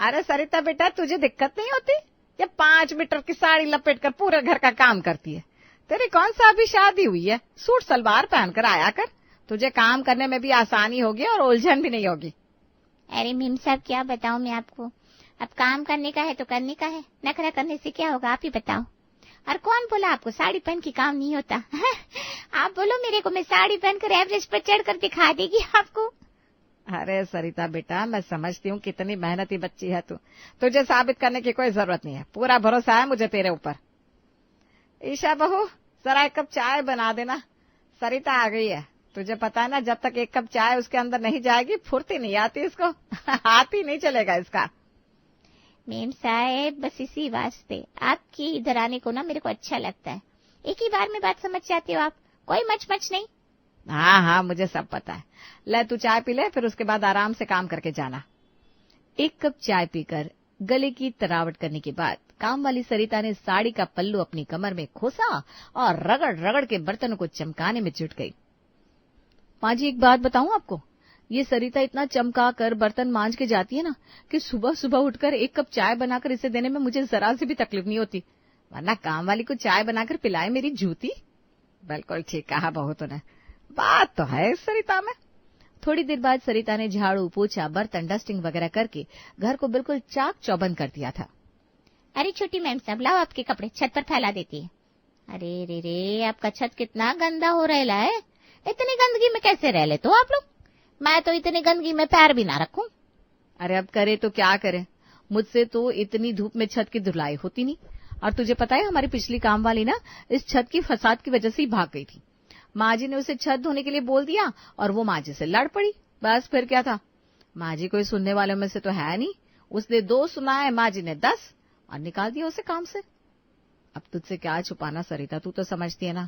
अरे सरिता बेटा, तुझे दिक्कत नहीं होती? ये 5 मीटर की साड़ी लपेट कर पूरे घर का काम करती है। तेरी कौन सा अभी शादी हुई है? सूट सलवार पहनकर आया कर, तुझे काम करने में भी आसानी होगी और उलझन भी नहीं होगी। अरे मीम साहब, क्या बताऊं मैं आपको, अब काम करने का है तो करने का है, नखरा करने से क्या होगा, आप ही बताओ। और कौन बोला आपको साड़ी पहन के काम नहीं होता? आप बोलो मेरे को, मैं साड़ी पहनकर एवरेस्ट पर चढ़कर दिखा देगी आपको। अरे सरिता बेटा, मैं समझती हूँ कितनी मेहनती बच्ची है तू, तुझे साबित करने की कोई जरूरत नहीं है, पूरा भरोसा है मुझे तेरे ऊपर। ईशा बहू, जरा 1 कप चाय बना देना। सरिता आ गई है, तुझे पता है ना, जब तक 1 कप चाय उसके अंदर नहीं जाएगी फुर्ती नहीं आती इसको। हाथ ही नहीं चलेगा इसका। मेम साहब, बस इसी वास्ते आपकी इधर आने को ना मेरे को अच्छा लगता है, एक ही बार में बात समझ जाते हो आप, कोई मच मच नहीं। हाँ हाँ, मुझे सब पता है। ले तू चाय पी ले, फिर उसके बाद आराम से काम करके जाना। 1 कप चाय पीकर गले की तरावट करने के बाद काम वाली सरिता ने साड़ी का पल्लू अपनी कमर में खोसा और रगड़ रगड़ के बर्तनों को चमकाने में जुट गई। माँ जी, एक बात बताऊं आपको, ये सरिता इतना चमका कर बर्तन मांज के जाती है ना कि सुबह सुबह उठकर 1 कप चाय बनाकर इसे देने में मुझे जरा से भी तकलीफ नहीं होती, वरना काम वाली को चाय बनाकर पिलाए मेरी जूती। बिल्कुल ठीक कहा बहू तूने, बात तो है इस सरिता में। थोड़ी देर बाद सरिता ने झाड़ू पोछा बर्तन डस्टिंग वगैरह करके घर को बिल्कुल चाक चौबंद कर दिया था। अरे छोटी मैम साहब, लाओ आपके कपड़े, छत पर फैला देती है। अरे रे रे, आपका छत कितना गंदा हो रहा है, इतनी गंदगी में कैसे रह लेते हो आप लोग? मैं तो इतनी गंदगी में पैर भी ना रखूं। अरे अब करे तो क्या करे, मुझसे तो इतनी धूप में छत की धुलाई होती नहीं। और तुझे पता है, हमारी पिछली काम वाली ना इस छत की फसाद की वजह से ही भाग गई थी। माँ जी ने उसे छत धोने के लिए बोल दिया और वो माँ जी से लड़ पड़ी, बस फिर क्या था। माँ जी कोई सुनने वालों में से तो है नहीं, उसने 2 सुनाए, माँ जी ने 10 और निकाल दिया उसे काम से। अब तुझसे क्या छुपाना सरिता, तू तो समझती है ना।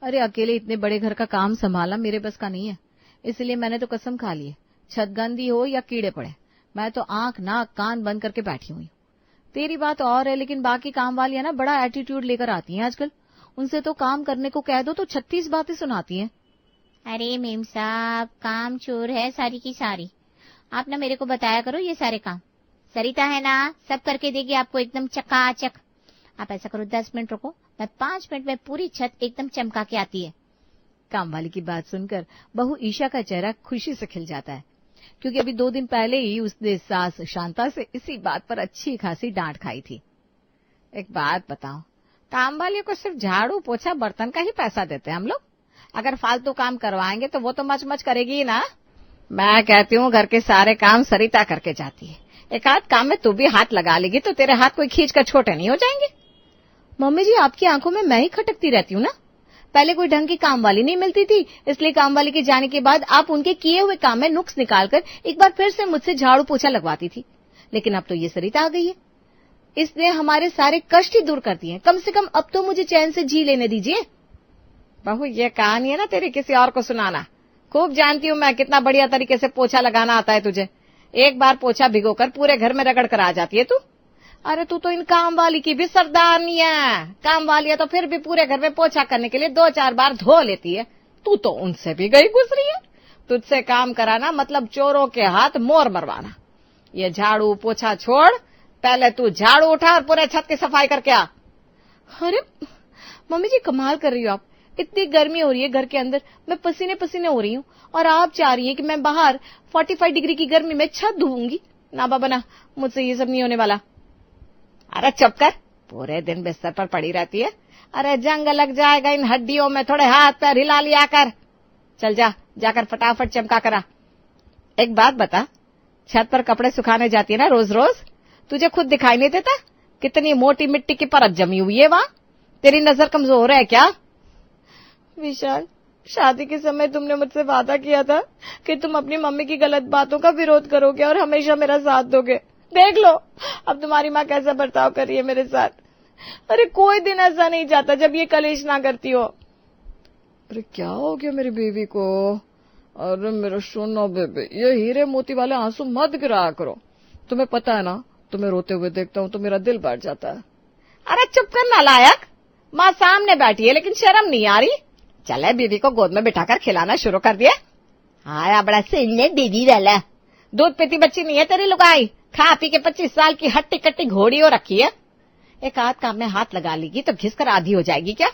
अरे अकेले इतने बड़े घर का काम संभालना मेरे बस का नहीं है, इसलिए मैंने तो कसम खा ली है, छत गंदी हो या कीड़े पड़े, मैं तो आंख नाक कान बंद करके बैठी हुई। तेरी बात और है, लेकिन बाकी काम वालियां ना बड़ा एटीट्यूड लेकर आती हैं आजकल, उनसे तो काम करने को कह दो तो 36 बातें सुनाती हैं। अरे मेम साहब, काम चोर है सारी की सारी, आप ना मेरे को बताया करो ये सारे काम। सरिता है ना, सब करके देगी आपको एकदम चकाचक। आप ऐसा करो, 10 मिनट रुको, मैं 5 मिनट में पूरी छत एकदम चमका के आती है। काम वाली की बात सुनकर बहू ईशा का चेहरा खुशी से खिल जाता है, क्योंकि अभी 2 दिन पहले ही उसने सास शांता से इसी बात पर अच्छी खासी डांट खाई थी। एक बात बताओ, काम वाली को सिर्फ झाड़ू पोछा बर्तन का ही पैसा देते हैं हम लोग? अगर फालतू काम करवाएंगे तो वो तो मच मच करेगी ही ना। मैं कहती हूँ घर के सारे काम सरिता करके जाती है, एक आध काम में तू भी हाथ लगा लेगी तो तेरे हाथ कोई खींच कर छोटे नहीं हो जाएंगे। मम्मी जी, आपकी आंखों में मैं ही खटकती रहती हूँ ना। पहले कोई ढंग की काम वाली नहीं मिलती थी, इसलिए काम वाली के जाने के बाद आप उनके किए हुए काम में नुक्स निकालकर एक बार फिर से मुझसे झाड़ू पोछा लगवाती थी। लेकिन अब तो ये सरिता आ गई है, इसने हमारे सारे कष्ट ही दूर कर दिए। कम से कम अब तो मुझे चैन से जी लेने दीजिए। बहू, ये कहानी है ना तेरी किसी और को सुनाना। खूब जानती हूँ मैं कितना बढ़िया तरीके से पोछा लगाना आता है तुझे। एक बार पोछा भिगोकर पूरे घर में रगड़ कर आ जाती है तू। अरे तू तो इन काम वाली की भी सरदारनी है। काम वाली है तो फिर भी पूरे घर में पोछा करने के लिए 2-4 बार धो लेती है, तू तो उनसे भी गई गुजरी है। तुझसे काम कराना मतलब चोरों के हाथ मोर मरवाना। ये झाड़ू पोछा छोड़, पहले तू झाड़ू उठा और पूरे छत की सफाई करके आ। अरे मम्मी जी, कमाल कर रही हो आप, इतनी गर्मी हो रही है घर के अंदर, मैं पसीने पसीने हो रही हूँ और आप चाह रही है कि मैं बाहर 45 डिग्री की गर्मी में छत धोऊंगी? ना बाबा ना, मुझसे ये सब नहीं होने वाला। अरे चुप कर, पूरे दिन बिस्तर पर पड़ी रहती है। अरे जंग लग जाएगा इन हड्डियों में, थोड़े हाथ पैर हिला लिया कर। चल जा, जाकर फटाफट चमका करा। एक बात बता, छत पर कपड़े सुखाने जाती है ना रोज रोज, तुझे खुद दिखाई नहीं देता कितनी मोटी मिट्टी की परत जमी हुई है वहां? तेरी नजर कमजोर है क्या? विशाल, शादी के समय तुमने मुझसे वादा किया था कि तुम अपनी मम्मी की गलत बातों का विरोध करोगे और हमेशा मेरा साथ दोगे। देख लो अब तुम्हारी माँ कैसा बर्ताव कर रही है मेरे साथ। अरे कोई दिन ऐसा नहीं जाता जब ये कलेश ना करती हो। अरे क्या हो गया मेरी बीवी को? अरे मेरा सोना बेबे, ये हीरे मोती वाले आंसू मत गिराया करो। तुम्हें पता है ना, तुम्हें रोते हुए देखता हूँ तो मेरा दिल बैठ जाता है। अरे चुप कर नालायक, माँ सामने बैठी है लेकिन शर्म नहीं आ रही। चले बीवी को गोद में बिठाकर खिलाना शुरू कर दिया। हाँ बड़ा सिंह बीवी वाला, दूध पीती बच्ची नहीं है तेरी लुगाई, खा पी के 25 साल की हट्टी कट्टी घोड़ी हो रखी है, एक आध काम में हाथ लगा लेगी तो घिसकर आधी हो जाएगी क्या?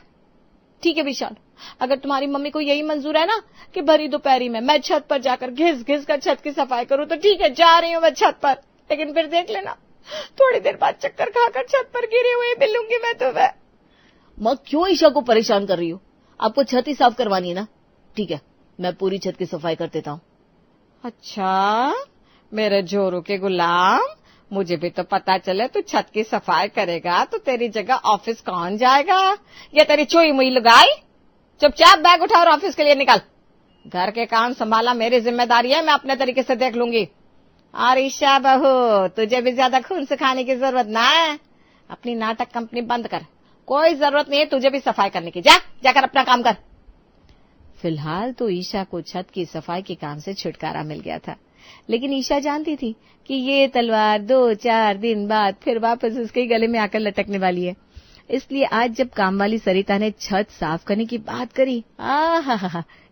ठीक है विशाल, अगर तुम्हारी मम्मी को यही मंजूर है ना कि भरी दोपहरी में मैं छत पर जाकर घिस घिस कर छत की सफाई करूं, तो ठीक है, जा रही हूं मैं छत पर। लेकिन फिर देख लेना, थोड़ी देर बाद चक्कर खाकर छत पर गिरी हुई मिलूंगी मैं तुम्हें। मां क्यों ईशा को परेशान कर रही हो? आपको छत ही साफ करवानी है ना? ठीक है, मैं पूरी छत की सफाई कर देता हूं। अच्छा मेरे जोरू के गुलाम, मुझे भी तो पता चले तू छत की सफाई करेगा तो तेरी जगह ऑफिस कौन जाएगा? ये तेरी चोई मुई लगाई? चुपचाप बैग उठा और ऑफिस के लिए निकल। घर के काम संभाला मेरी जिम्मेदारी है, मैं अपने तरीके से देख लूंगी। और ईशा बहू, तुझे भी ज्यादा खून सुखाने की जरूरत ना है, अपनी नाटक कंपनी बंद कर, कोई जरूरत नहीं है तुझे भी सफाई करने की। जाकर अपना काम कर। फिलहाल तो ईशा को छत की सफाई के काम से छुटकारा मिल गया था, लेकिन ईशा जानती थी कि ये तलवार 2-4 दिन बाद फिर वापस उसके गले में आकर लटकने वाली है। इसलिए आज जब कामवाली सरिता ने छत साफ करने की बात करी,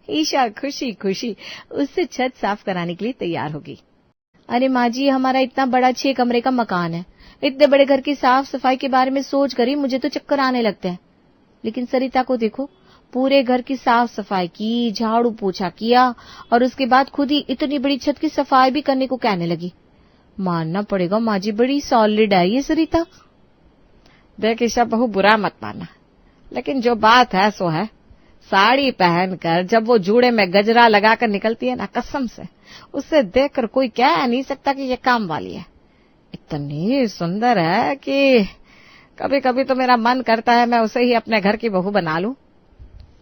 ईशा खुशी खुशी उससे छत साफ कराने के लिए तैयार हो गई। अरे माँ जी, हमारा इतना बड़ा 6 कमरे का मकान है, इतने बड़े घर की साफ सफाई के बारे में सोच कर ही मुझे तो चक्कर आने लगते हैं। लेकिन सरिता को देखो, पूरे घर की साफ सफाई की, झाड़ू पोछा किया और उसके बाद खुद ही इतनी बड़ी छत की सफाई भी करने को कहने लगी। मानना पड़ेगा माँ जी, बड़ी सॉलिड है ये सरिता। देख ईशा बहू, बुरा मत मानना, लेकिन जो बात है सो है। साड़ी पहनकर जब वो जूड़े में गजरा लगाकर निकलती है ना, कसम से उसे देखकर कोई कह नहीं सकता कि ये काम वाली है। इतनी सुंदर है कि कभी कभी तो मेरा मन करता है मैं उसे ही अपने घर की बहू बना लूं।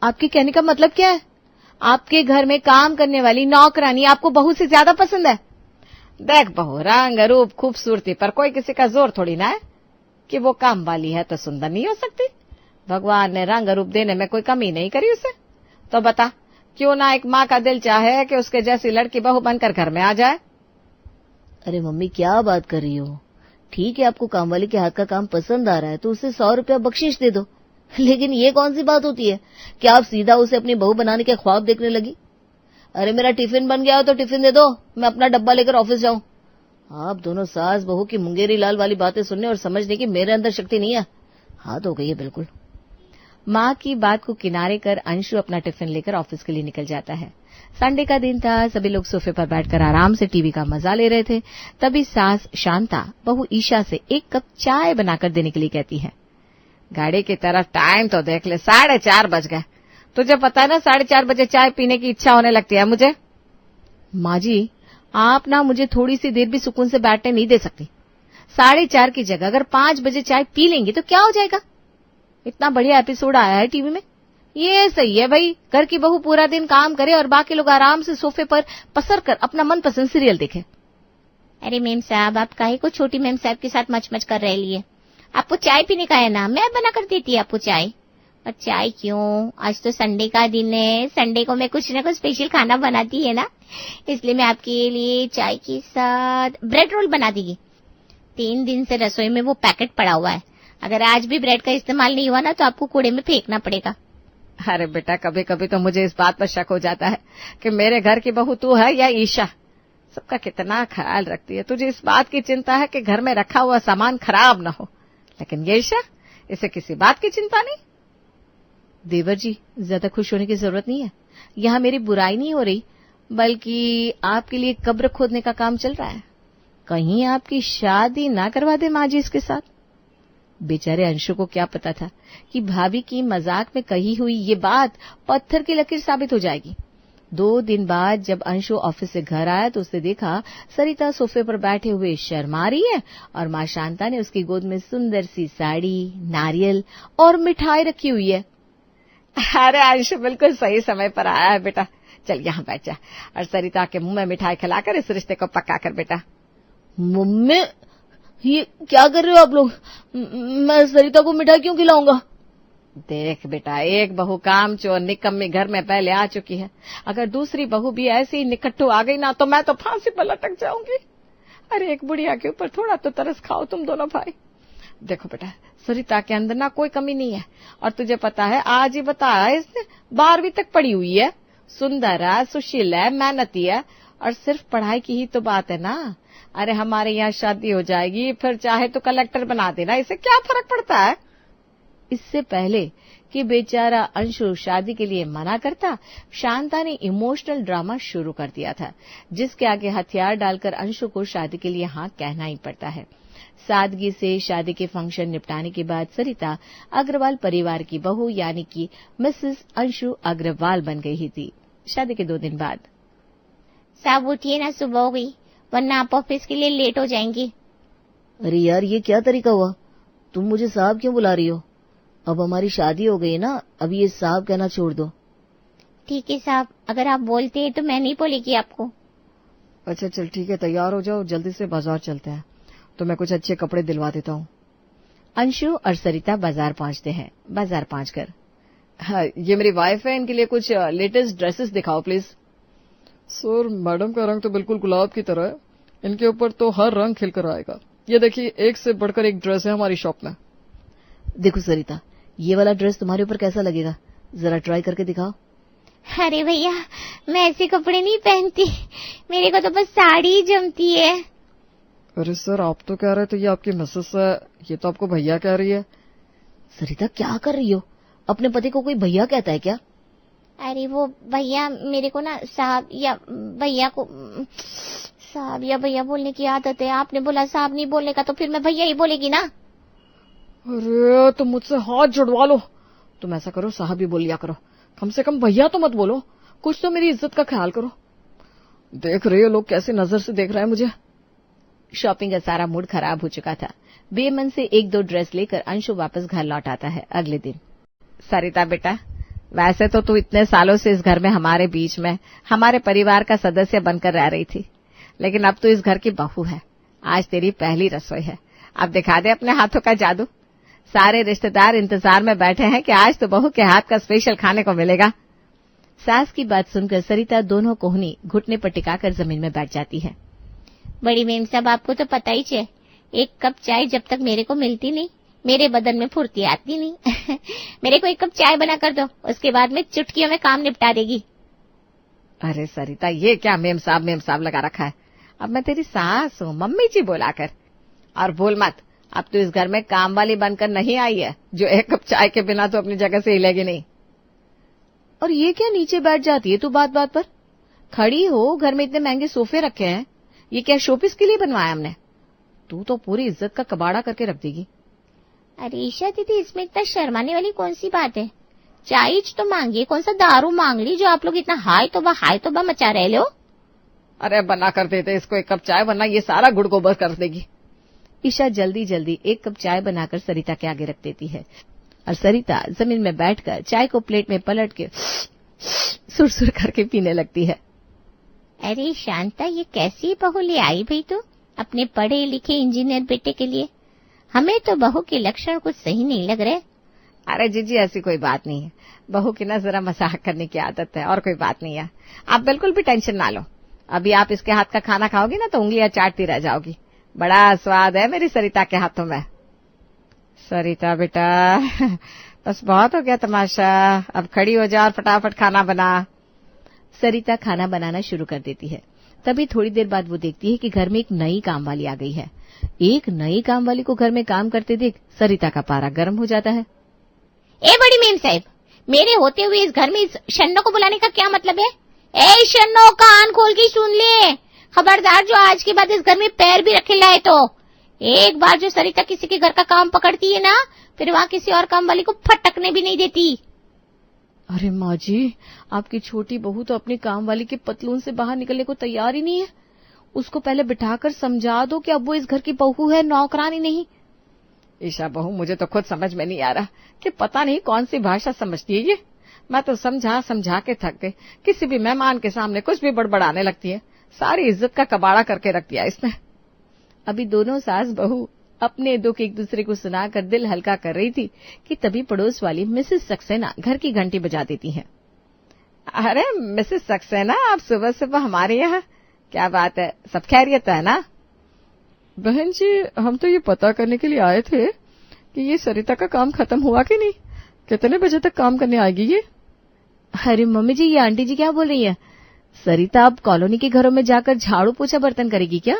आपके कहने का मतलब क्या है? आपके घर में काम करने वाली नौकरानी आपको बहू से ज्यादा पसंद है? देख बहू, रंग रूप खूबसूरती पर कोई किसी का जोर थोड़ी ना है कि वो काम वाली है तो सुंदर नहीं हो सकती। भगवान ने रंग रूप देने में कोई कमी नहीं करी उसे। तो बता, क्यों ना एक माँ का दिल चाहे कि उसके जैसी लड़की बहू बनकर घर में आ जाए। अरे मम्मी, क्या बात कर रही हो? ठीक है, आपको कामवाली के हाथ का काम पसंद आ रहा है तो उसे 100 रुपया बख्शीश दे दो, लेकिन ये कौन सी बात होती है कि आप सीधा उसे अपनी बहू बनाने के ख्वाब देखने लगी? अरे मेरा टिफिन बन गया हो तो टिफिन दे दो, मैं अपना डब्बा लेकर ऑफिस जाऊं। आप दोनों सास बहू की मुंगेरी लाल वाली बातें सुनने और समझने की मेरे अंदर शक्ति नहीं है। हाथ हो गई है बिल्कुल। माँ की बात को किनारे कर अंशु अपना टिफिन लेकर ऑफिस के लिए निकल जाता है। संडे का दिन था, सभी लोग सोफे पर बैठकर आराम से टीवी का मजा ले रहे थे। तभी सास शांता बहू ईशा से 1 कप चाय बनाकर देने के लिए कहती है। गाड़ी की तरफ टाइम तो देख ले, 4:30 बज गए। तुझे पता है ना 4:30 बजे चाय पीने की इच्छा होने लगती है मुझे। माँ जी, आप ना मुझे थोड़ी सी देर भी सुकून से बैठने नहीं दे सकती। 4:30 की जगह अगर 5 बजे चाय पी लेंगी तो क्या हो जाएगा? इतना बढ़िया एपिसोड आया है टीवी में, ये सही है भाई। घर की बहू पूरा दिन काम करे और बाकी लोग आराम से सोफे पर पसर कर अपना मनपसंद सीरियल देखें। अरे मेम साहब, आप काहे को छोटी मेम साहब के साथ मच कर रहे लिए? आपको चाय पीने का है ना, मैं बना कर देती आपको चाय। और चाय क्यों, आज तो संडे का दिन है, संडे को मैं कुछ ना कुछ स्पेशल खाना बनाती है ना, इसलिए मैं आपके लिए चाय के साथ ब्रेड रोल बना देगी। 3 दिन से रसोई में वो पैकेट पड़ा हुआ है, अगर आज भी ब्रेड का इस्तेमाल नहीं हुआ ना तो आपको कूड़े में फेंकना पड़ेगा। अरे बेटा, कभी कभी तो मुझे इस बात पर शक हो जाता है कि मेरे घर की बहू तू है या ईशा। सबका कितना ख्याल रखती है। तुझे इस बात की चिंता है कि घर में रखा हुआ सामान खराब न हो, लेकिन ये ईशा, इसे किसी बात की चिंता नहीं। देवर जी, ज्यादा खुश होने की जरूरत नहीं है। यहाँ मेरी बुराई नहीं हो रही, बल्कि आपके लिए कब्र खोदने का काम चल रहा है। कहीं आपकी शादी ना करवा दे माँ जी इसके साथ। बेचारे अंशु को क्या पता था कि भाभी की मजाक में कही हुई ये बात पत्थर की लकीर साबित हो जाएगी। 2 दिन बाद जब अंशु ऑफिस से घर आया तो उसने देखा सरिता सोफे पर बैठे हुए शर्मा रही है और माँ शांता ने उसकी गोद में सुंदर सी साड़ी, नारियल और मिठाई रखी हुई है। अरे अंशु बिल्कुल सही समय पर आया है बेटा, चल यहाँ बैठ जा और सरिता के मुंह में मिठाई खिलाकर इस रिश्ते को पक्का कर बेटा। मम्मी, ये क्या कर रहे हो आप लोग? मैं सरिता को मिठाई क्यों खिलाऊंगा? देख बेटा, एक बहू काम चोर निकम्मी घर में पहले आ चुकी है, अगर दूसरी बहू भी ऐसी ही निकट्टू आ गई ना तो मैं तो फांसी पर लटक जाऊंगी। अरे एक बुढ़िया के ऊपर थोड़ा तो तरस खाओ तुम दोनों भाई। देखो बेटा, सरिता के अंदर ना कोई कमी नहीं है, और तुझे पता है आज ही बताया इसने 12वीं तक पढ़ी हुई है, सुंदर है, सुशील है, मेहनती है, और सिर्फ पढ़ाई की ही तो बात है ना। अरे हमारे यहाँ शादी हो जाएगी, फिर चाहे तो कलेक्टर बना देना, इससे क्या फर्क पड़ता है। इससे पहले कि बेचारा अंशु शादी के लिए मना करता, शांता ने इमोशनल ड्रामा शुरू कर दिया था, जिसके आगे हथियार डालकर अंशु को शादी के लिए हाँ कहना ही पड़ता है। सादगी से शादी के फंक्शन निपटाने के बाद सरिता अग्रवाल परिवार की बहू यानी कि मिसेस अंशु अग्रवाल बन गई ही थी। शादी के 2 दिन बाद। साहब उठिए ना, सुबह हो गई, वरना आप ऑफिस के लिए लेट हो जाएंगी। अरे यार, ये क्या तरीका हुआ? तुम मुझे साहब क्यों बुला रही हो? अब हमारी शादी हो गई ना, अब ये साहब कहना छोड़ दो। ठीक है साहब, अगर आप बोलते हैं तो मैं नहीं बोलेगी आपको। अच्छा चल ठीक है, तैयार हो जाओ, जल्दी से बाजार चलते हैं, तो मैं कुछ अच्छे कपड़े दिलवा देता हूँ। अंशु और सरिता बाजार पहुंचते हैं। बाजार पहुंचकर, हाँ, ये मेरी वाइफ है, इनके लिए कुछ लेटेस्ट ड्रेसेस दिखाओ प्लीज। सर, मैडम का रंग तो बिल्कुल गुलाब की तरह है, इनके ऊपर तो हर रंग खिलकर आएगा। ये देखिए, एक से बढ़कर एक ड्रेस है हमारी शॉप में। देखो सरिता, ये वाला ड्रेस तुम्हारे ऊपर कैसा लगेगा, जरा ट्राई करके दिखाओ। अरे भैया, मैं ऐसे कपड़े नहीं पहनती, मेरे को तो बस साड़ी ही जमती है। अरे सर, आप तो कह रहे थे ये आपकी मिसेस है, ये तो आपको भैया कह रही है। सरिता, क्या कर रही हो? अपने पति को कोई भैया कहता है क्या? अरे वो भैया, मेरे को ना साहब या भैया को साहब या भैया बोलने की आदत है। आपने बोला साहब नहीं बोलने का, तो फिर मैं भैया ही बोलेगी ना। अरे तुम मुझसे हाथ जुड़वा लो। तुम ऐसा करो, साहब ही बोल लिया करो, कम से कम भैया तो मत बोलो। कुछ तो मेरी इज्जत का ख्याल करो। देख रहे हो लोग कैसे नजर से देख रहे हैं मुझे। शॉपिंग का सारा मूड खराब हो चुका था। बेमन से 1-2 ड्रेस लेकर अंशु वापस घर लौट आता है। अगले दिन, सरिता बेटा, वैसे तो तू इतने सालों से इस घर में हमारे बीच में हमारे परिवार का सदस्य बनकर रह रही थी, लेकिन अब तू इस घर की बहू है। आज तेरी पहली रसोई है, अब दिखा दे अपने हाथों का जादू। सारे रिश्तेदार इंतजार में बैठे हैं कि आज तो बहू के हाथ का स्पेशल खाने को मिलेगा। सास की बात सुनकर सरिता दोनों कोहनी घुटने पर टिकाकर जमीन में बैठ जाती है। बड़ी मेम साहब, आपको तो पता ही है, एक कप चाय जब तक मेरे को मिलती नहीं, मेरे बदन में फुर्ती आती नहीं। मेरे को 1 कप चाय बना कर दो, उसके बाद में चुटकियों में काम निपटा देगी। अरे सरिता, ये क्या मेम साहब लगा रखा है? अब मैं तेरी सास हूँ, मम्मी जी बोला कर। और बोल मत, अब तो इस घर में काम वाली बनकर नहीं आई है जो 1 कप चाय के बिना तो अपनी जगह से हिलेगी नहीं। और ये क्या नीचे बैठ जाती है तू बात बात पर? खड़ी हो, घर में इतने महंगे सोफे रखे हैं, ये क्या शोपीस के लिए बनवाया हमने? तू तो पूरी इज्जत का कबाड़ा करके रख देगी। अरे ईशा दीदी, इसमें इतना शर्माने वाली कौन सी बात है? चाय तो मांगिए, कौन सा दारू मांग ली जो आप लोग इतना हाय तोबा मचा रहे हो? अरे बना कर देते इसको 1 कप चाय, वरना ये सारा गुड़ गोबर कर देगी। ईशा जल्दी जल्दी 1 कप चाय बनाकर सरिता के आगे रख देती है और सरिता जमीन में बैठकर चाय को प्लेट में पलट के सुर करके पीने लगती है। अरे शांता, ये कैसी बहू ले आई भाई तू अपने पढ़े लिखे इंजीनियर बेटे के लिए? हमें तो बहू के लक्षण कुछ सही नहीं लग रहे। अरे जीजी, ऐसी कोई बात नहीं है, बहू की ना जरा मजाक करने की आदत है, और कोई बात नहीं है। आप बिल्कुल भी टेंशन ना लो। अभी आप इसके हाथ का खाना खाओगी ना तो उंगलियां चाटती रह जाओगी। बड़ा स्वाद है मेरी सरिता के हाथों में। सरिता बेटा, बस बहुत हो गया तमाशा, अब खड़ी हो जा और फटाफट खाना बना। सरिता खाना बनाना शुरू कर देती है। तभी थोड़ी देर बाद वो देखती है कि घर में एक नई कामवाली आ गई है। एक नई कामवाली को घर में काम करते देख सरिता का पारा गर्म हो जाता है। ए बड़ी मेम साहब, मेरे होते हुए इस घर में इस शन्नो को बुलाने का क्या मतलब है? ए शन्नो, कान खोल के सुन ले, खबरदार जो आज के बाद इस घर में पैर भी रखे लाए तो एक बार जो सरिता किसी के घर का काम पकड़ती है ना, फिर वहां किसी और काम वाली को फटकने भी नहीं देती। अरे माँ जी, आपकी छोटी बहू तो अपनी काम वाली के पतलून से बाहर निकलने को तैयार ही नहीं है। उसको पहले बिठाकर समझा दो कि अब वो इस घर की बहू है, नौकरानी नहीं। ईशा बहू, मुझे तो खुद समझ में नहीं आ रहा कि पता नहीं कौन सी भाषा समझती है ये। मैं तो समझा के थक गई। किसी भी मेहमान के सामने कुछ भी बड़बड़ाने लगती है। सारी इज्जत का कबाड़ा करके रख दिया इसने। अभी दोनों सास बहू अपने दुख एक दूसरे को सुनाकर दिल हल्का कर रही थी कि तभी पड़ोस वाली मिसेस सक्सेना घर की घंटी बजा देती हैं। अरे मिसेस सक्सेना, आप सुबह सुबह हमारे यहाँ, क्या बात है, सब खैरियत है ना? बहन जी, हम तो ये पता करने के लिए आए थे कि ये सरिता का काम खत्म हुआ कि नहीं, कितने बजे तक काम करने आएगी ये? अरे मम्मी जी, ये आंटी जी क्या बोल रही है? सरिता अब कॉलोनी के घरों में जाकर झाड़ू पोछा बर्तन करेगी क्या?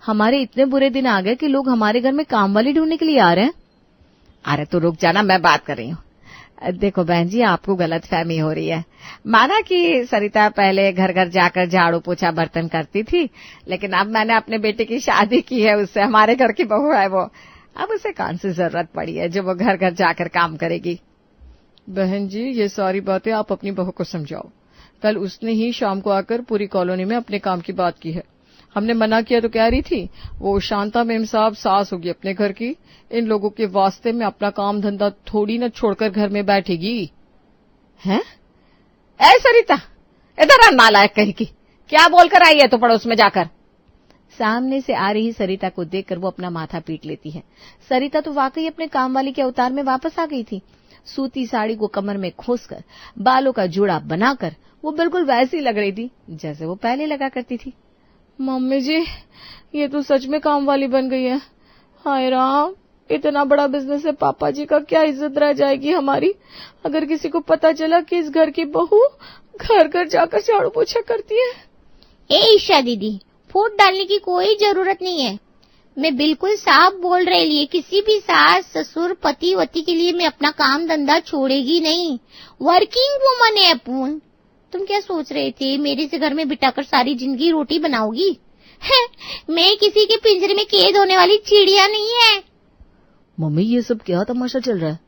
हमारे इतने बुरे दिन आ गए कि लोग हमारे घर में काम वाली ढूंढने के लिए आ रहे हैं। अरे तो रुक जाना, मैं बात कर रही हूँ। देखो बहन जी, आपको गलतफहमी हो रही है। माना कि सरिता पहले घर घर जाकर झाड़ू पोछा बर्तन करती थी, लेकिन अब मैंने अपने बेटे की शादी की है उससे, हमारे घर की बहू है वो। अब उसे कौन सी जरूरत पड़ी है जो वो घर घर जाकर काम करेगी। बहन जी, ये सारी बातें आप अपनी बहू को समझाओ। कल उसने ही शाम को आकर पूरी कॉलोनी में अपने काम की बात की है। हमने मना किया तो कह रही थी वो शांता मेम साहब सास होगी अपने घर की, इन लोगों के वास्ते में अपना काम धंधा थोड़ी न छोड़कर घर में बैठेगी। हैं? ए सरिता, इधर आ नालायक कहीं की, क्या बोलकर आई है तो पड़ोस में जाकर। सामने से आ रही सरिता को देखकर वो अपना माथा पीट लेती है। सरिता तो वाकई अपने काम वाली के अवतार में वापस आ गई थी। सूती साड़ी को कमर में खोसकर, बालों का जोड़ा बनाकर वो बिल्कुल वैसी लग रही थी जैसे वो पहले लगा करती थी। मम्मी जी, ये तो सच में काम वाली बन गई है। हाय राम, इतना बड़ा बिजनेस है, पापा जी का क्या इज्जत रह जाएगी हमारी अगर किसी को पता चला कि इस घर की बहू घर घर जाकर झाड़ू पोछा करती है। ए ईशा दीदी, फूट डालने की कोई जरूरत नहीं है। मैं बिल्कुल साफ बोल रही है, किसी भी सास ससुर पति वती के लिए मैं अपना काम धंधा छोड़ेगी नहीं। वर्किंग वुमन है अपन। तुम क्या सोच रहे थे मेरे से घर में बिठाकर सारी जिंदगी रोटी बनाओगी? मैं किसी के पिंजरे में कैद होने वाली चिड़िया नहीं है। मम्मी, ये सब क्या तमाशा चल रहा है?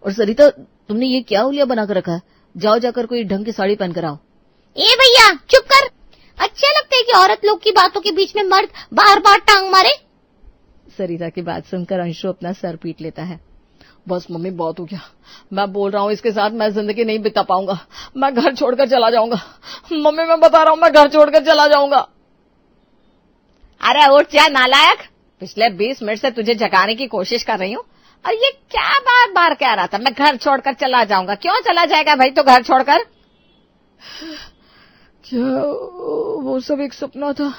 और सरिता, तुमने ये क्या उलिया बना कर रखा है? जाओ जाकर कोई ढंग की साड़ी पहन कर आओ। ए भैया चुप कर। अच्छा लगता है कि औरत लोग की बातों के बीच में मर्द बार बार टांग मारे। सरिता की बात सुनकर अंशु अपना सर पीट लेता है। बस मम्मी, बहुत हो गया। मैं बोल रहा हूँ इसके साथ मैं जिंदगी नहीं बिता पाऊंगा। मैं घर छोड़कर चला जाऊंगा। मम्मी, मैं बता रहा हूँ, मैं घर छोड़कर चला जाऊंगा। अरे उठ जा नालायक, पिछले 20 मिनट से तुझे जगाने की कोशिश कर रही हूँ और ये क्या बार बार कह रहा था मैं घर छोड़कर चला जाऊंगा। क्यों चला जाएगा भाई तो घर छोड़कर? क्या वो सब एक सपना था?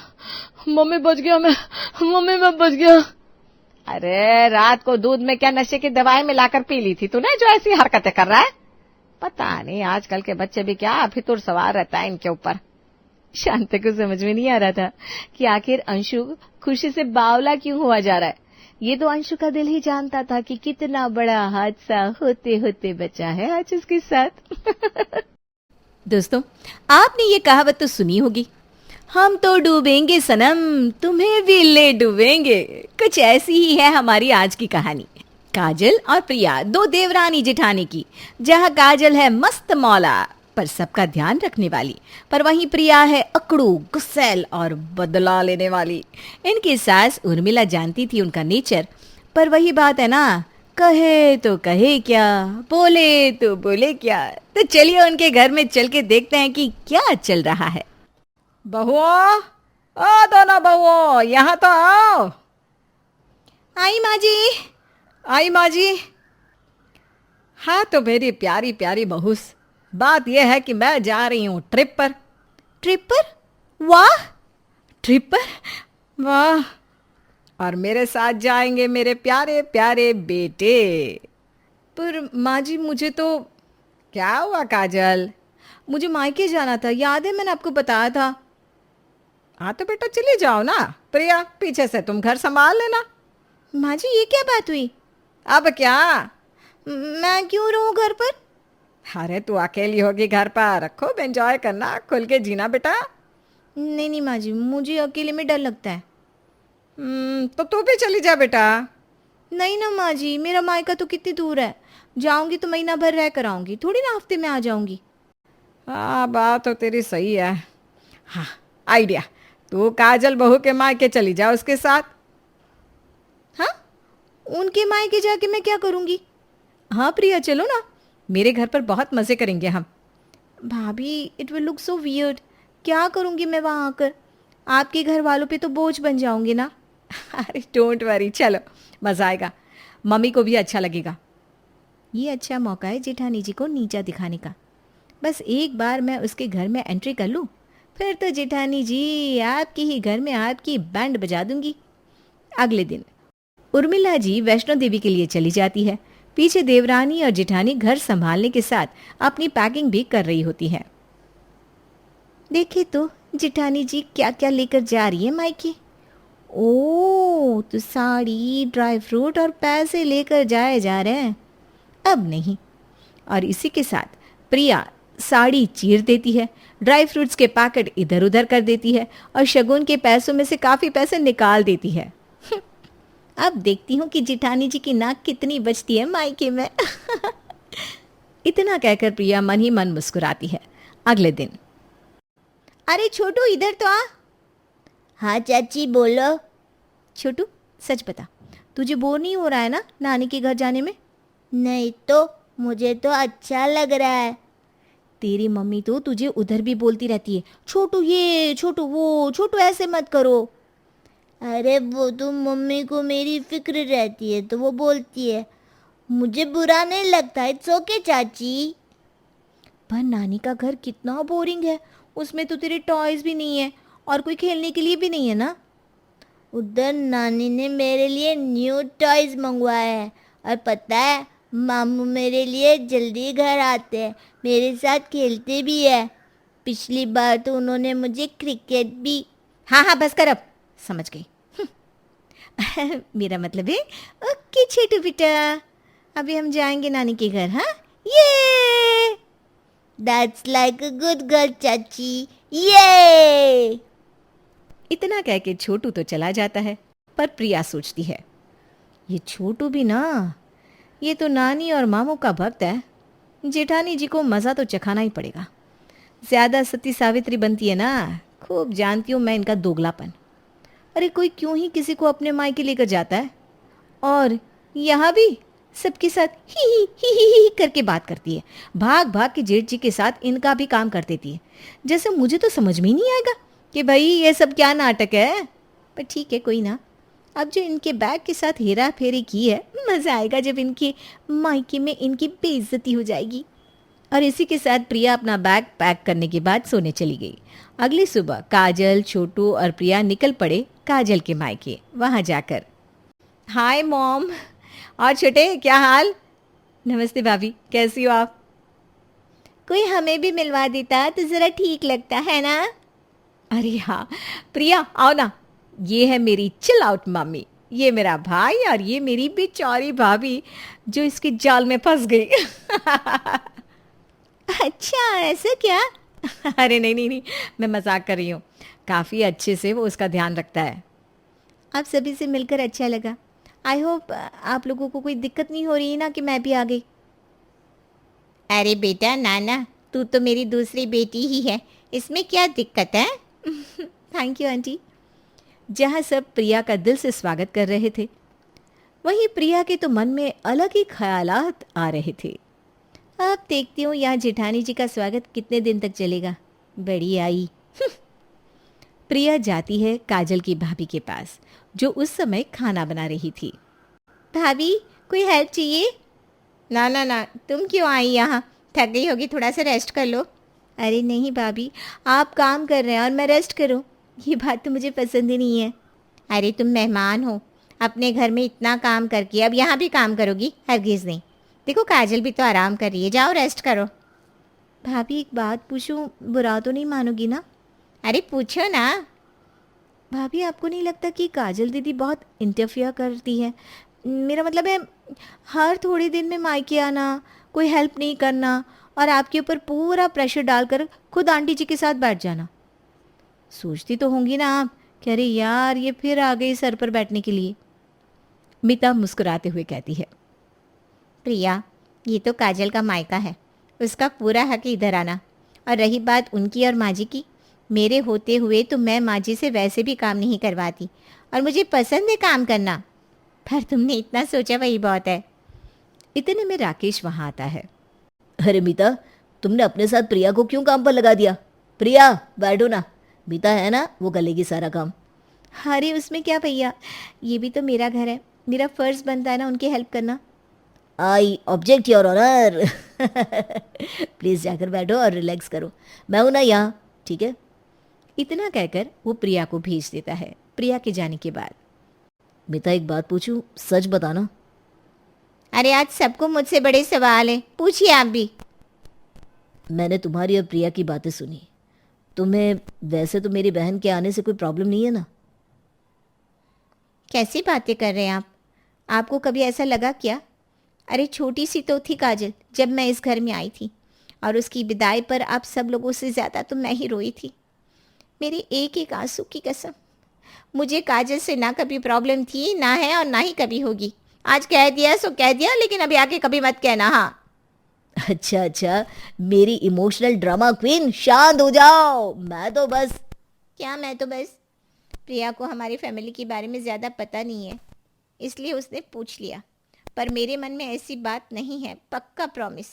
मम्मी बच गया मैं, मम्मी मैं बच गया। अरे रात को दूध में क्या नशे की दवाई मिलाकर पी ली थी तूने जो ऐसी हरकतें कर रहा है? पता नहीं आजकल के बच्चे भी क्या फितूर सवार रहता है इनके ऊपर। शांति को समझ में नहीं आ रहा था कि आखिर अंशु खुशी से बावला क्यों हुआ जा रहा है। ये तो अंशु का दिल ही जानता था कि कितना बड़ा हादसा होते होते बचा है आज उसके साथ। दोस्तों, आपने ये कहावत तो सुनी होगी, हम तो डूबेंगे सनम तुम्हें भी ले डूबेंगे। कुछ ऐसी ही है हमारी आज की कहानी। काजल और प्रिया, दो देवरानी जेठानी की, जहाँ काजल है मस्त मौला पर सबका ध्यान रखने वाली, पर वहीं प्रिया है अकड़ू गुस्सैल और बदला लेने वाली। इनकी सास उर्मिला जानती थी उनका नेचर, पर वही बात है ना, कहे तो कहे क्या, बोले तो बोले क्या। तो चलिए उनके घर में चल के देखते हैं कि क्या चल रहा है। बहुओं, ओ दोनों बहुओं, यहाँ तो आओ। आई माँ जी, आई माँ जी। हाँ तो मेरी प्यारी प्यारी बहुस, बात यह है कि मैं जा रही हूँ ट्रिप पर। ट्रिप पर? वाह, ट्रिप पर, वाह। और मेरे साथ जाएंगे मेरे प्यारे प्यारे बेटे। पर माँ जी मुझे तो। क्या हुआ काजल? मुझे मायके जाना था, याद है मैंने आपको बताया था। हाँ तो बेटा चले जाओ ना। प्रिया पीछे से तुम घर संभाल लेना। माँ जी ये क्या बात हुई? अब क्या, मैं क्यों रहूं घर पर? अरे तू अकेली होगी घर पर, खूब एंजॉय करना, खुल के जीना बेटा। नहीं नहीं माँ जी, मुझे अकेले में डर लगता है। तो तू भी चली जा बेटा। नहीं ना माँ जी, मेरा मायका तो कितनी दूर है, जाऊंगी तो महीना भर रह कर आऊंगी, थोड़ी ना हफ्ते में आ जाऊंगी। हाँ बात तो तेरी सही है। हाँ आइडिया, तू काजल बहू के मायके चली जा उसके साथ। हाँ उनके मायके जाके मैं क्या करूंगी? हाँ प्रिया चलो ना, मेरे घर पर बहुत मजे करेंगे हम। भाभी it will look so weird, क्या करूंगी मैं वहाँ आकर? आपके घर वालों पे तो बोझ बन जाऊंगी ना। अरे डोंट वरी, चलो मज़ा आएगा, मम्मी को भी अच्छा लगेगा। ये अच्छा मौका है जेठानी जी को नीचा दिखाने का। बस एक बार मैं उसके घर में एंट्री कर लूँ, फिर तो जेठानी जी आपके ही घर में आपकी बैंड बजा दूंगी। अगले दिन उर्मिला जी वैष्णो देवी के लिए चली जाती है। पीछे देवरानी और जेठानी घर संभालने के साथ अपनी पैकिंग भी कर रही होती है। देखे तो जिठानी जी क्या क्या लेकर जा रही है मायके। ओ तो साड़ी, ड्राई फ्रूट और पैसे लेकर जाए जा रहे हैं। अब नहीं। और इसी के साथ प्रिया साड़ी चीर देती है, ड्राई फ्रूट्स के पैकेट इधर उधर कर देती है और शगुन के पैसों में से काफ़ी पैसे निकाल देती है। अब देखती हूँ कि जिठानी जी की नाक कितनी बचती है मायके में। इतना कहकर प्रिया मन ही मन मुस्कुराती है। अगले दिन, अरे छोटू इधर तो आ। हाँ चाची बोलो। छोटू सच बता, तुझे बोर नहीं हो रहा है ना नानी के घर जाने में? नहीं तो, मुझे तो अच्छा लग रहा है। तेरी मम्मी तो तुझे उधर भी बोलती रहती है, छोटू ये, छोटू वो, छोटू ऐसे मत करो। अरे वो तो मम्मी को मेरी फिक्र रहती है तो वो बोलती है, मुझे बुरा नहीं लगता। इट्स ओके चाची। पर नानी का घर कितना बोरिंग है, उसमें तो तेरे टॉयज भी नहीं है और कोई खेलने के लिए भी नहीं है ना। उधर नानी ने मेरे लिए न्यू टॉयज मंगवाया है और पता है मामू मेरे लिए जल्दी घर आते हैं, मेरे साथ खेलते भी है। पिछली बार तो उन्होंने मुझे क्रिकेट भी। हाँ हाँ बस कर, अब समझ गई। मेरा मतलब है ओके छोटू बेटा, अभी हम जाएंगे नानी के घर। हाँ ये that's like a good girl चाची, ये। इतना कह के छोटू तो चला जाता है। पर प्रिया सोचती है, ये छोटू भी ना, ये तो नानी और मामू का भक्त है। जेठानी जी को मज़ा तो चखाना ही पड़ेगा। ज़्यादा सती सावित्री बनती है ना, खूब जानती हूँ मैं इनका दोगलापन। अरे कोई क्यों ही किसी को अपने मायके लेकर जाता है, और यहाँ भी सबके साथ ही करके बात करती है। भाग भाग के जेठ जी के साथ इनका भी काम कर देती है। जैसे मुझे तो समझ में ही नहीं आएगा कि भाई ये सब क्या नाटक है। पर ठीक है, कोई ना। अब जो इनके बैग के साथ हेरा फेरी की है, मज़ा आएगा जब इनके मायके में इनकी बेइज्जती हो जाएगी। और इसी के साथ प्रिया अपना बैग पैक करने के बाद सोने चली गई। अगली सुबह काजल, छोटू और प्रिया निकल पड़े काजल के मायके। वहाँ जाकर, हाय मॉम, और छोटे क्या हाल? नमस्ते भाभी, कैसी हो आप? कोई हमें भी मिलवा देता तो ज़रा ठीक लगता है ना। अरे हाँ प्रिया आओ ना, ये है मेरी चिल आउट मम्मी, ये मेरा भाई और ये मेरी बेचारी भाभी जो इसके जाल में फंस गई। अच्छा ऐसा क्या? अरे नहीं नहीं नहीं, मैं मजाक कर रही हूँ। काफ़ी अच्छे से वो उसका ध्यान रखता है। आप सभी से मिलकर अच्छा लगा। आई होप आप लोगों को कोई दिक्कत नहीं हो रही है ना कि मैं भी आ गई। अरे बेटा नाना, तू तो मेरी दूसरी बेटी ही है, इसमें क्या दिक्कत है? Thank you aunty. जहाँ सब प्रिया का दिल से स्वागत कर रहे थे, वहीं प्रिया के तो मन में अलग ही ख्यालात आ रहे थे। अब देखती हूँ यहाँ जेठानी जी का स्वागत कितने दिन तक चलेगा। बड़ी आई। प्रिया जाती है काजल की भाभी के पास, जो उस समय खाना बना रही थी। भाभी कोई हेल्प चाहिए? ना ना ना, तुम क्यों आई यहाँ? थक गई होगी, थोड़ा सा रेस्ट कर लो। अरे नहीं भाभी, आप काम कर रहे हैं और मैं रेस्ट करूं, ये बात तो मुझे पसंद ही नहीं है। अरे तुम मेहमान हो, अपने घर में इतना काम करके अब यहाँ भी काम करोगी? हरगिज़ नहीं। देखो काजल भी तो आराम कर रही है, जाओ रेस्ट करो। भाभी एक बात पूछूं, बुरा तो नहीं मानोगी ना? अरे पूछो ना। भाभी आपको नहीं लगता कि काजल दीदी बहुत इंटरफियर करती है? मेरा मतलब है हर थोड़े दिन में मायके आना, कोई हेल्प नहीं करना और आपके ऊपर पूरा प्रेशर डालकर खुद आंटी जी के साथ बैठ जाना। सोचती तो होंगी ना आप कि अरे यार ये फिर आ गई सर पर बैठने के लिए। मिता मुस्कुराते हुए कहती है, प्रिया ये तो काजल का मायका है, उसका पूरा हक इधर आना। और रही बात उनकी और माँ जी की, मेरे होते हुए तो मैं माँ जी से वैसे भी काम नहीं करवाती और मुझे पसंद है काम करना, पर तुमने इतना सोचा वही बहुत है। इतने में राकेश वहाँ आता है। अरे मीता, तुमने अपने साथ प्रिया को क्यों काम पर लगा दिया? प्रिया बैठो ना, मीता है ना, वो करेगी सारा काम। अरे उसमें क्या भैया, ये भी तो मेरा घर है, मेरा फर्ज बनता है ना उनकी हेल्प करना। I object your honour. Please जाकर बैठो और रिलैक्स करो, मैं हूं ना यहाँ, ठीक है? इतना कहकर वो प्रिया को भेज देता है। प्रिया के जाने के बाद, मीता एक बात पूछूं, सच बताना। अरे आज सबको मुझसे बड़े सवाल है, पूछिए आप भी। मैंने तुम्हारी और प्रिया की बातें सुनी तुम्हें वैसे तो मेरी बहन के आने से कोई प्रॉब्लम नहीं है ना? कैसी बातें कर रहे हैं आप? आपको कभी ऐसा लगा क्या? अरे छोटी सी तो थी काजल जब मैं इस घर में आई थी, और उसकी विदाई पर आप सब लोगों से ज़्यादा तो मैं ही रोई थी। मेरे एक एक आंसू की कसम। मुझे काजल से ना कभी प्रॉब्लम थी, ना है, और ना ही कभी होगी। आज कह दिया सो कह दिया, लेकिन अभी आके कभी मत कहना। हाँ, अच्छा, मेरी इमोशनल ड्रामा क्वीन, शांत हो जाओ। मैं तो बस प्रिया को हमारी फैमिली के बारे में ज़्यादा पता नहीं है, इसलिए उसने पूछ लिया। पर मेरे मन में ऐसी बात नहीं है, पक्का प्रॉमिस।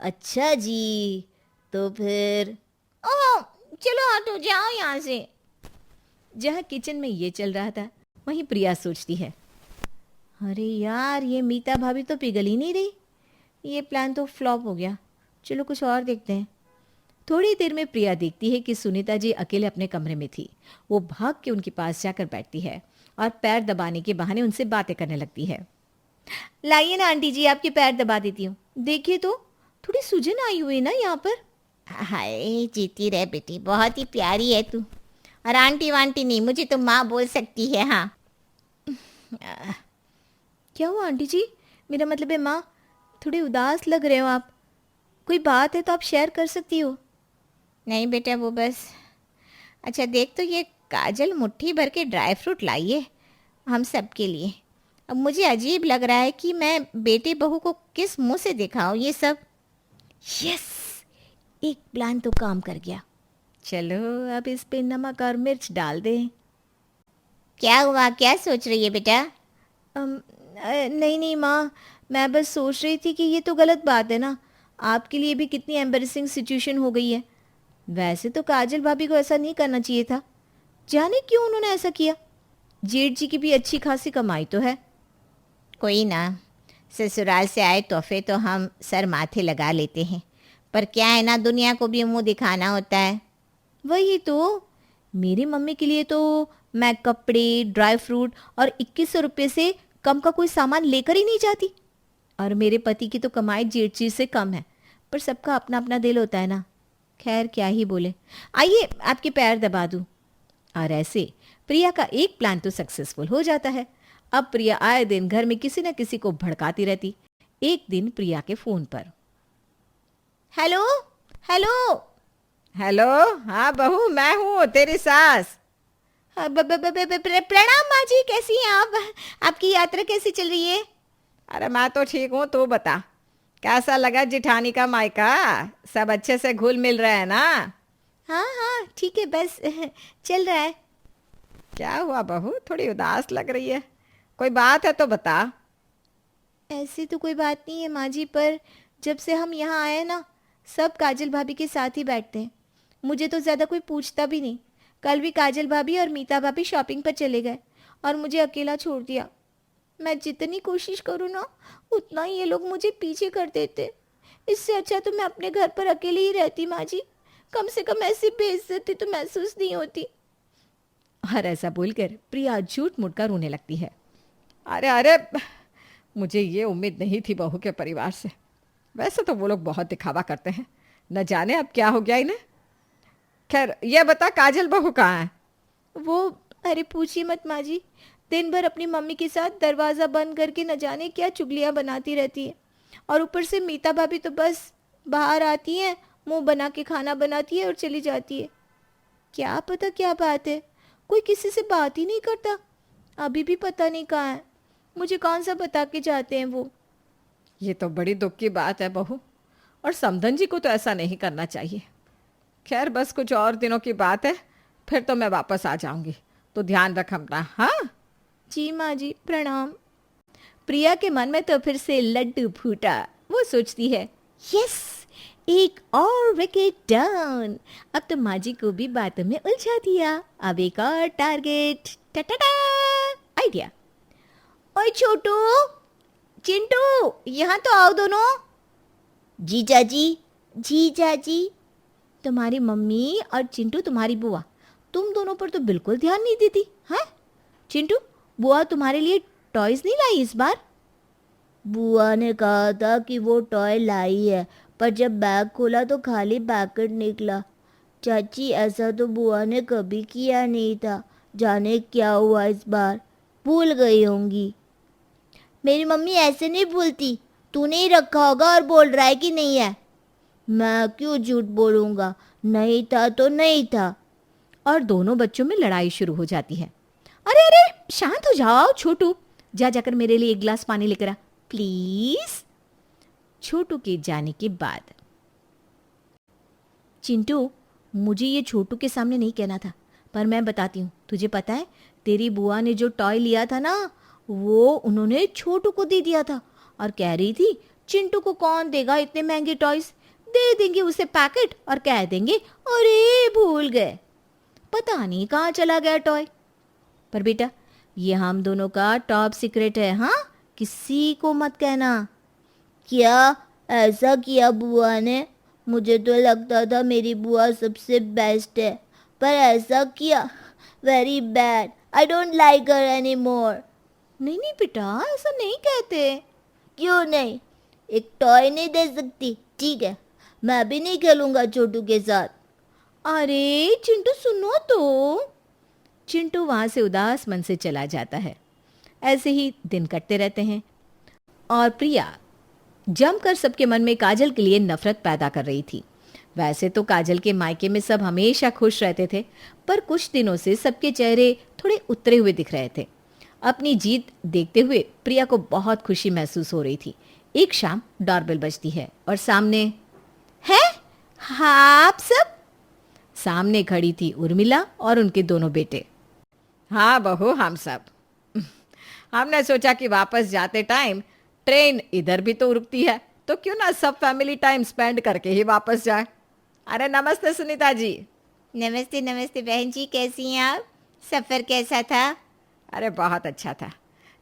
अच्छा जी, तो फिर ओह, चलो हटो, जाओ यहाँ से। जहाँ किचन में ये चल रहा था, वहीं प्रिया सोचती है, अरे यार, ये मीता भाभी तो पिघल ही नहीं रही। ये प्लान तो फ्लॉप हो गया। चलो कुछ और देखते हैं। थोड़ी देर में प्रिया देखती है कि सुनीता जी अकेले अपने कमरे में थी। वो भाग के उनके पास जाकर बैठती है और पैर दबाने के बहाने उनसे बातें करने लगती है। लाइए ना आंटी जी, आपके पैर दबा देती हूँ। देखिए तो, थोड़ी सूजन आई हुई ना यहाँ पर। हाय, जीती रहे बेटी, बहुत ही प्यारी है तू। और आंटी वांटी नहीं, मुझे तो माँ बोल सकती है। हाँ, क्या हुआ आंटी जी? मेरा मतलब है माँ, थोड़ी उदास लग रहे हो आप। कोई बात है तो आप शेयर कर सकती हो। नहीं बेटा, वो बस। अच्छा देख तो, ये काजल मुट्ठी भर के ड्राई फ्रूट लाई है हम सब के लिए। अब मुझे अजीब लग रहा है कि मैं बेटे बहू को किस मुंह से दिखाऊं ये सब। यस, एक प्लान तो काम कर गया। चलो अब इस पे नमक और मिर्च डाल दें। क्या हुआ, क्या सोच रही है बेटा? नहीं माँ, मैं बस सोच रही थी कि ये तो गलत बात है ना। आपके लिए भी कितनी एम्बैरेसिंग सिचुएशन हो गई है। वैसे तो काजल भाभी को ऐसा नहीं करना चाहिए था। जाने क्यों उन्होंने ऐसा किया। जेठ जी की भी अच्छी खासी कमाई तो है। कोई ना, ससुराल से आए तोहफे तो हम सर माथे लगा लेते हैं, पर क्या है ना, दुनिया को भी मुंह दिखाना होता है। वही तो, मेरी मम्मी के लिए तो मैं कपड़े, ड्राई फ्रूट और 2100 रुपये से कम का कोई सामान लेकर ही नहीं जाती। और मेरे पति की तो कमाई जेठ जी से कम है, पर सबका अपना अपना दिल होता है ना। खैर क्या ही बोले। आइए आपके पैर दबा दूं। और ऐसे प्रिया का एक प्लान तो सक्सेसफुल हो जाता है। अब प्रिया आए दिन घर में किसी न किसी को भड़काती रहती। एक दिन प्रिया के फोन पर, हेलो हेलो हेलो, हाँ बहू, मैं हूँ तेरी सास। प्रणाम माँ जी, कैसी हैं आप? आपकी यात्रा कैसी चल रही है? अरे मैं तो ठीक हूँ, तू बता कैसा लगा जिठानी का मायका? सब अच्छे से घुल मिल रहे हैं ना? हाँ हाँ ठीक है, बस चल रहा है। क्या हुआ बहू, थोड़ी उदास लग रही है? कोई बात है तो बता। ऐसी तो कोई बात नहीं है माँ जी, पर जब से हम यहाँ आए ना, सब काजल भाभी के साथ ही बैठते हैं। मुझे तो ज़्यादा कोई पूछता भी नहीं। कल भी काजल भाभी और मीता भाभी शॉपिंग पर चले गए और मुझे अकेला छोड़ दिया। मैं जितनी कोशिश करूँ ना, उतना ही ये लोग मुझे पीछे कर देते। इससे अच्छा तो मैं अपने घर पर अकेले ही रहती माँ जी। कम से कम ऐसी बेइज्जती तो महसूस नहीं होती। और ऐसा बोलकर प्रिया झूठ मूठ कर रोने लगती है। अरे अरे, मुझे ये उम्मीद नहीं थी बहू के परिवार से। वैसे तो वो लोग बहुत दिखावा करते हैं, न जाने अब क्या हो गया इन्हें। खैर ये बता, काजल बहू कहाँ है? वो, अरे पूछिए मत माँ जी, दिन भर अपनी मम्मी के साथ दरवाज़ा बंद करके न जाने क्या चुगलियाँ बनाती रहती है। और ऊपर से मीता भाभी तो बस बाहर आती हैं, मुंह बना के खाना बनाती है और चली जाती है। क्या पता क्या बात है, कोई किसी से बात ही नहीं करता। अभी भी पता नहीं कहाँ है। मुझे कौन सा बता के जाते हैं वो। ये तो बड़ी दुख की बात है बहू, और समधन जी को तो ऐसा नहीं करना चाहिए। खैर बस कुछ और दिनों की बात है, फिर तो मैं वापस आ जाऊंगी, तो ध्यान रख अपना। हाँ जी माँ जी, प्रणाम। प्रिया के मन में तो फिर से लड्डू फूटा। वो सोचती है, यस, एक और विकेट डाउन। अब तो माँ जी को भी बातों में उलझा दिया। अब एक और टारगेट। टाटा आइडिया। ओए छोटू, चिंटू, यहाँ तो आओ दोनों। जीजा जी। तुम्हारी मम्मी और चिंटू तुम्हारी बुआ, तुम दोनों पर तो बिल्कुल ध्यान नहीं देती हैं। चिंटू, बुआ तुम्हारे लिए टॉयज नहीं लाई इस बार? बुआ ने कहा था कि वो टॉय लाई है, पर जब बैग खोला तो खाली पैकेट निकला। चाची ऐसा तो बुआ ने कभी किया नहीं था, जाने क्या हुआ इस बार, भूल गई होंगी। मेरी मम्मी ऐसे नहीं भूलती, तूने ही रखा होगा और बोल रहा है कि नहीं है। मैं क्यों झूठ बोलूँगा, नहीं था तो नहीं था। और दोनों बच्चों में लड़ाई शुरू हो जाती है। अरे अरे शांत हो जाओ छोटू, जा जाकर मेरे लिए एक गिलास पानी लेकर आ प्लीज। छोटू के जाने के बाद, चिंटू मुझे ये छोटू के सामने नहीं कहना था, पर मैं बताती हूँ। तुझे पता है तेरी बुआ ने जो टॉय लिया था ना, वो उन्होंने छोटू को दे दिया था और कह रही थी चिंटू को कौन देगा इतने महंगे टॉयज, दे देंगे उसे पैकेट और कह देंगे अरे भूल गए, पता नहीं कहाँ चला गया टॉय। पर बेटा ये हम दोनों का टॉप सीक्रेट है, हाँ, किसी को मत कहना। क्या ऐसा किया बुआ ने? मुझे तो लगता था मेरी बुआ सबसे बेस्ट है, पर ऐसा किया, very bad, I don't like her any more. नहीं नहीं बेटा ऐसा नहीं कहते। क्यों नहीं? एक टॉय नहीं दे सकती? ठीक है, मैं भी नहीं खेलूंगा छोटू के साथ। अरे चिंटू सुनो तो। चिंटू वहां से उदास मन से चला जाता है। ऐसे ही दिन कटते रहते हैं और प्रिया जमकर सबके मन में काजल के लिए नफरत पैदा कर रही थी। वैसे तो काजल के मायके में सब हमेशा खुश रहते थे, पर कुछ दिनों से सबके चेहरे थोड़े उतरे हुए दिख रहे थे। अपनी जीत देखते हुए प्रिया को बहुत खुशी महसूस हो रही थी। एक शाम डोरबेल बजती है और सामने है, हाँ आप सब। सामने खड़ी थी उर्मिला और उनके दोनों बेटे। हाँ बहू, हम सब। हमने सोचा कि वापस जाते टाइम ट्रेन इधर भी तो रुकती है, तो क्यों ना सब फैमिली टाइम स्पेंड करके ही वापस जाए। अरे नमस्ते सुनीता जी। नमस्ते नमस्ते बहन जी, कैसी हैं आप? सफ़र कैसा था? अरे बहुत अच्छा था,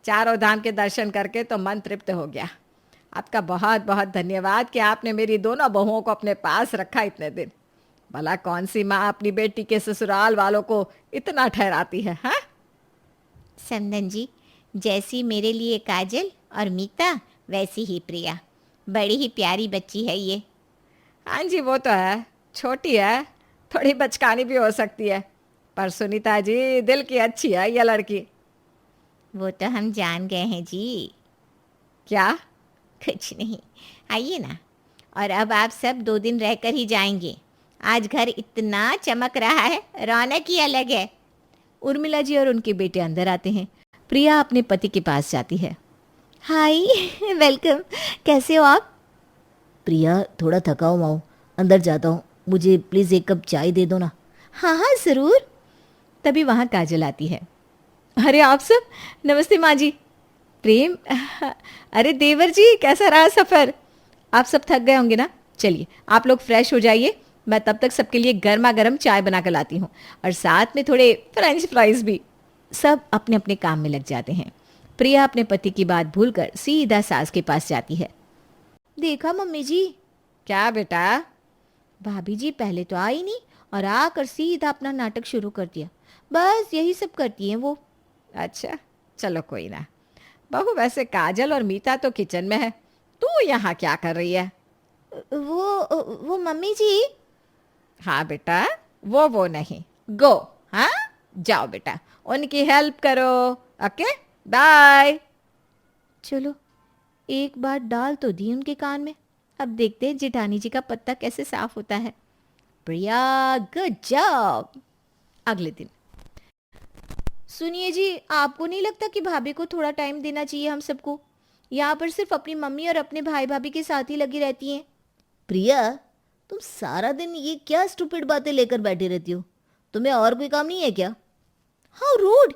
चारों धाम के दर्शन करके तो मन तृप्त हो गया। आपका बहुत बहुत धन्यवाद कि आपने मेरी दोनों बहुओं को अपने पास रखा इतने दिन। भला कौन सी माँ अपनी बेटी के ससुराल वालों को इतना ठहराती है, हाँ? समधन जी, जैसी मेरे लिए काजल और मीता, वैसी ही प्रिया। बड़ी ही प्यारी बच्ची है ये। हाँ जी, वो तो है, छोटी है, थोड़ी बचकानी भी हो सकती है, पर सुनीता जी दिल की अच्छी है ये लड़की। वो तो हम जान गए हैं जी। क्या? कुछ नहीं, आइए ना। और अब आप सब 2 दिन रहकर ही जाएंगे। आज घर इतना चमक रहा है, रौनक ही अलग है। उर्मिला जी और उनके बेटे अंदर आते हैं। प्रिया अपने पति के पास जाती है। हाय, वेलकम, कैसे हो आप? प्रिया थोड़ा थका हुआ हूँ, अंदर जाता हूँ, मुझे प्लीज़ एक कप चाय दे दो ना। हाँ हाँ ज़रूर। तभी वहाँ काजल आती है। अरे आप सब, नमस्ते माँ जी। प्रेम, अरे देवर जी कैसा रहा सफ़र? आप सब थक गए होंगे ना, चलिए आप लोग फ्रेश हो जाइए, मैं तब तक सबके लिए गर्मा गर्म चाय बना कर लाती हूँ और साथ में थोड़े फ्रेंच फ्राइज भी। सब अपने अपने काम में लग जाते हैं। प्रिया अपने पति की बात भूलकर सीधा सास के पास जाती है। देखा मम्मी जी? क्या बेटा? भाभी जी पहले तो आई नहीं और आकर सीधा अपना नाटक शुरू कर दिया। बस यही सब करती हैं वो। अच्छा चलो कोई ना। बहू वैसे काजल और मीता तो किचन में है, तू यहाँ क्या कर रही है? वो मम्मी जी। हाँ बेटा, वो नहीं, गो, हाँ जाओ बेटा, उनकी हेल्प करो। Okay bye. चलो एक बार डाल तो दी उनके कान में, अब देखते हैं जेठानी जी का पत्ता कैसे साफ होता है। प्रिया गुड जॉब। अगले दिन, सुनिए जी, आपको नहीं लगता कि भाभी को थोड़ा टाइम देना चाहिए हम सबको? यहाँ पर सिर्फ अपनी मम्मी और अपने भाई भाभी के साथ ही लगी रहती हैं। प्रिया तुम सारा दिन ये क्या स्टूपिड बातें लेकर बैठी रहती हो, तुम्हें और कोई काम नहीं है क्या? हाँ रूड,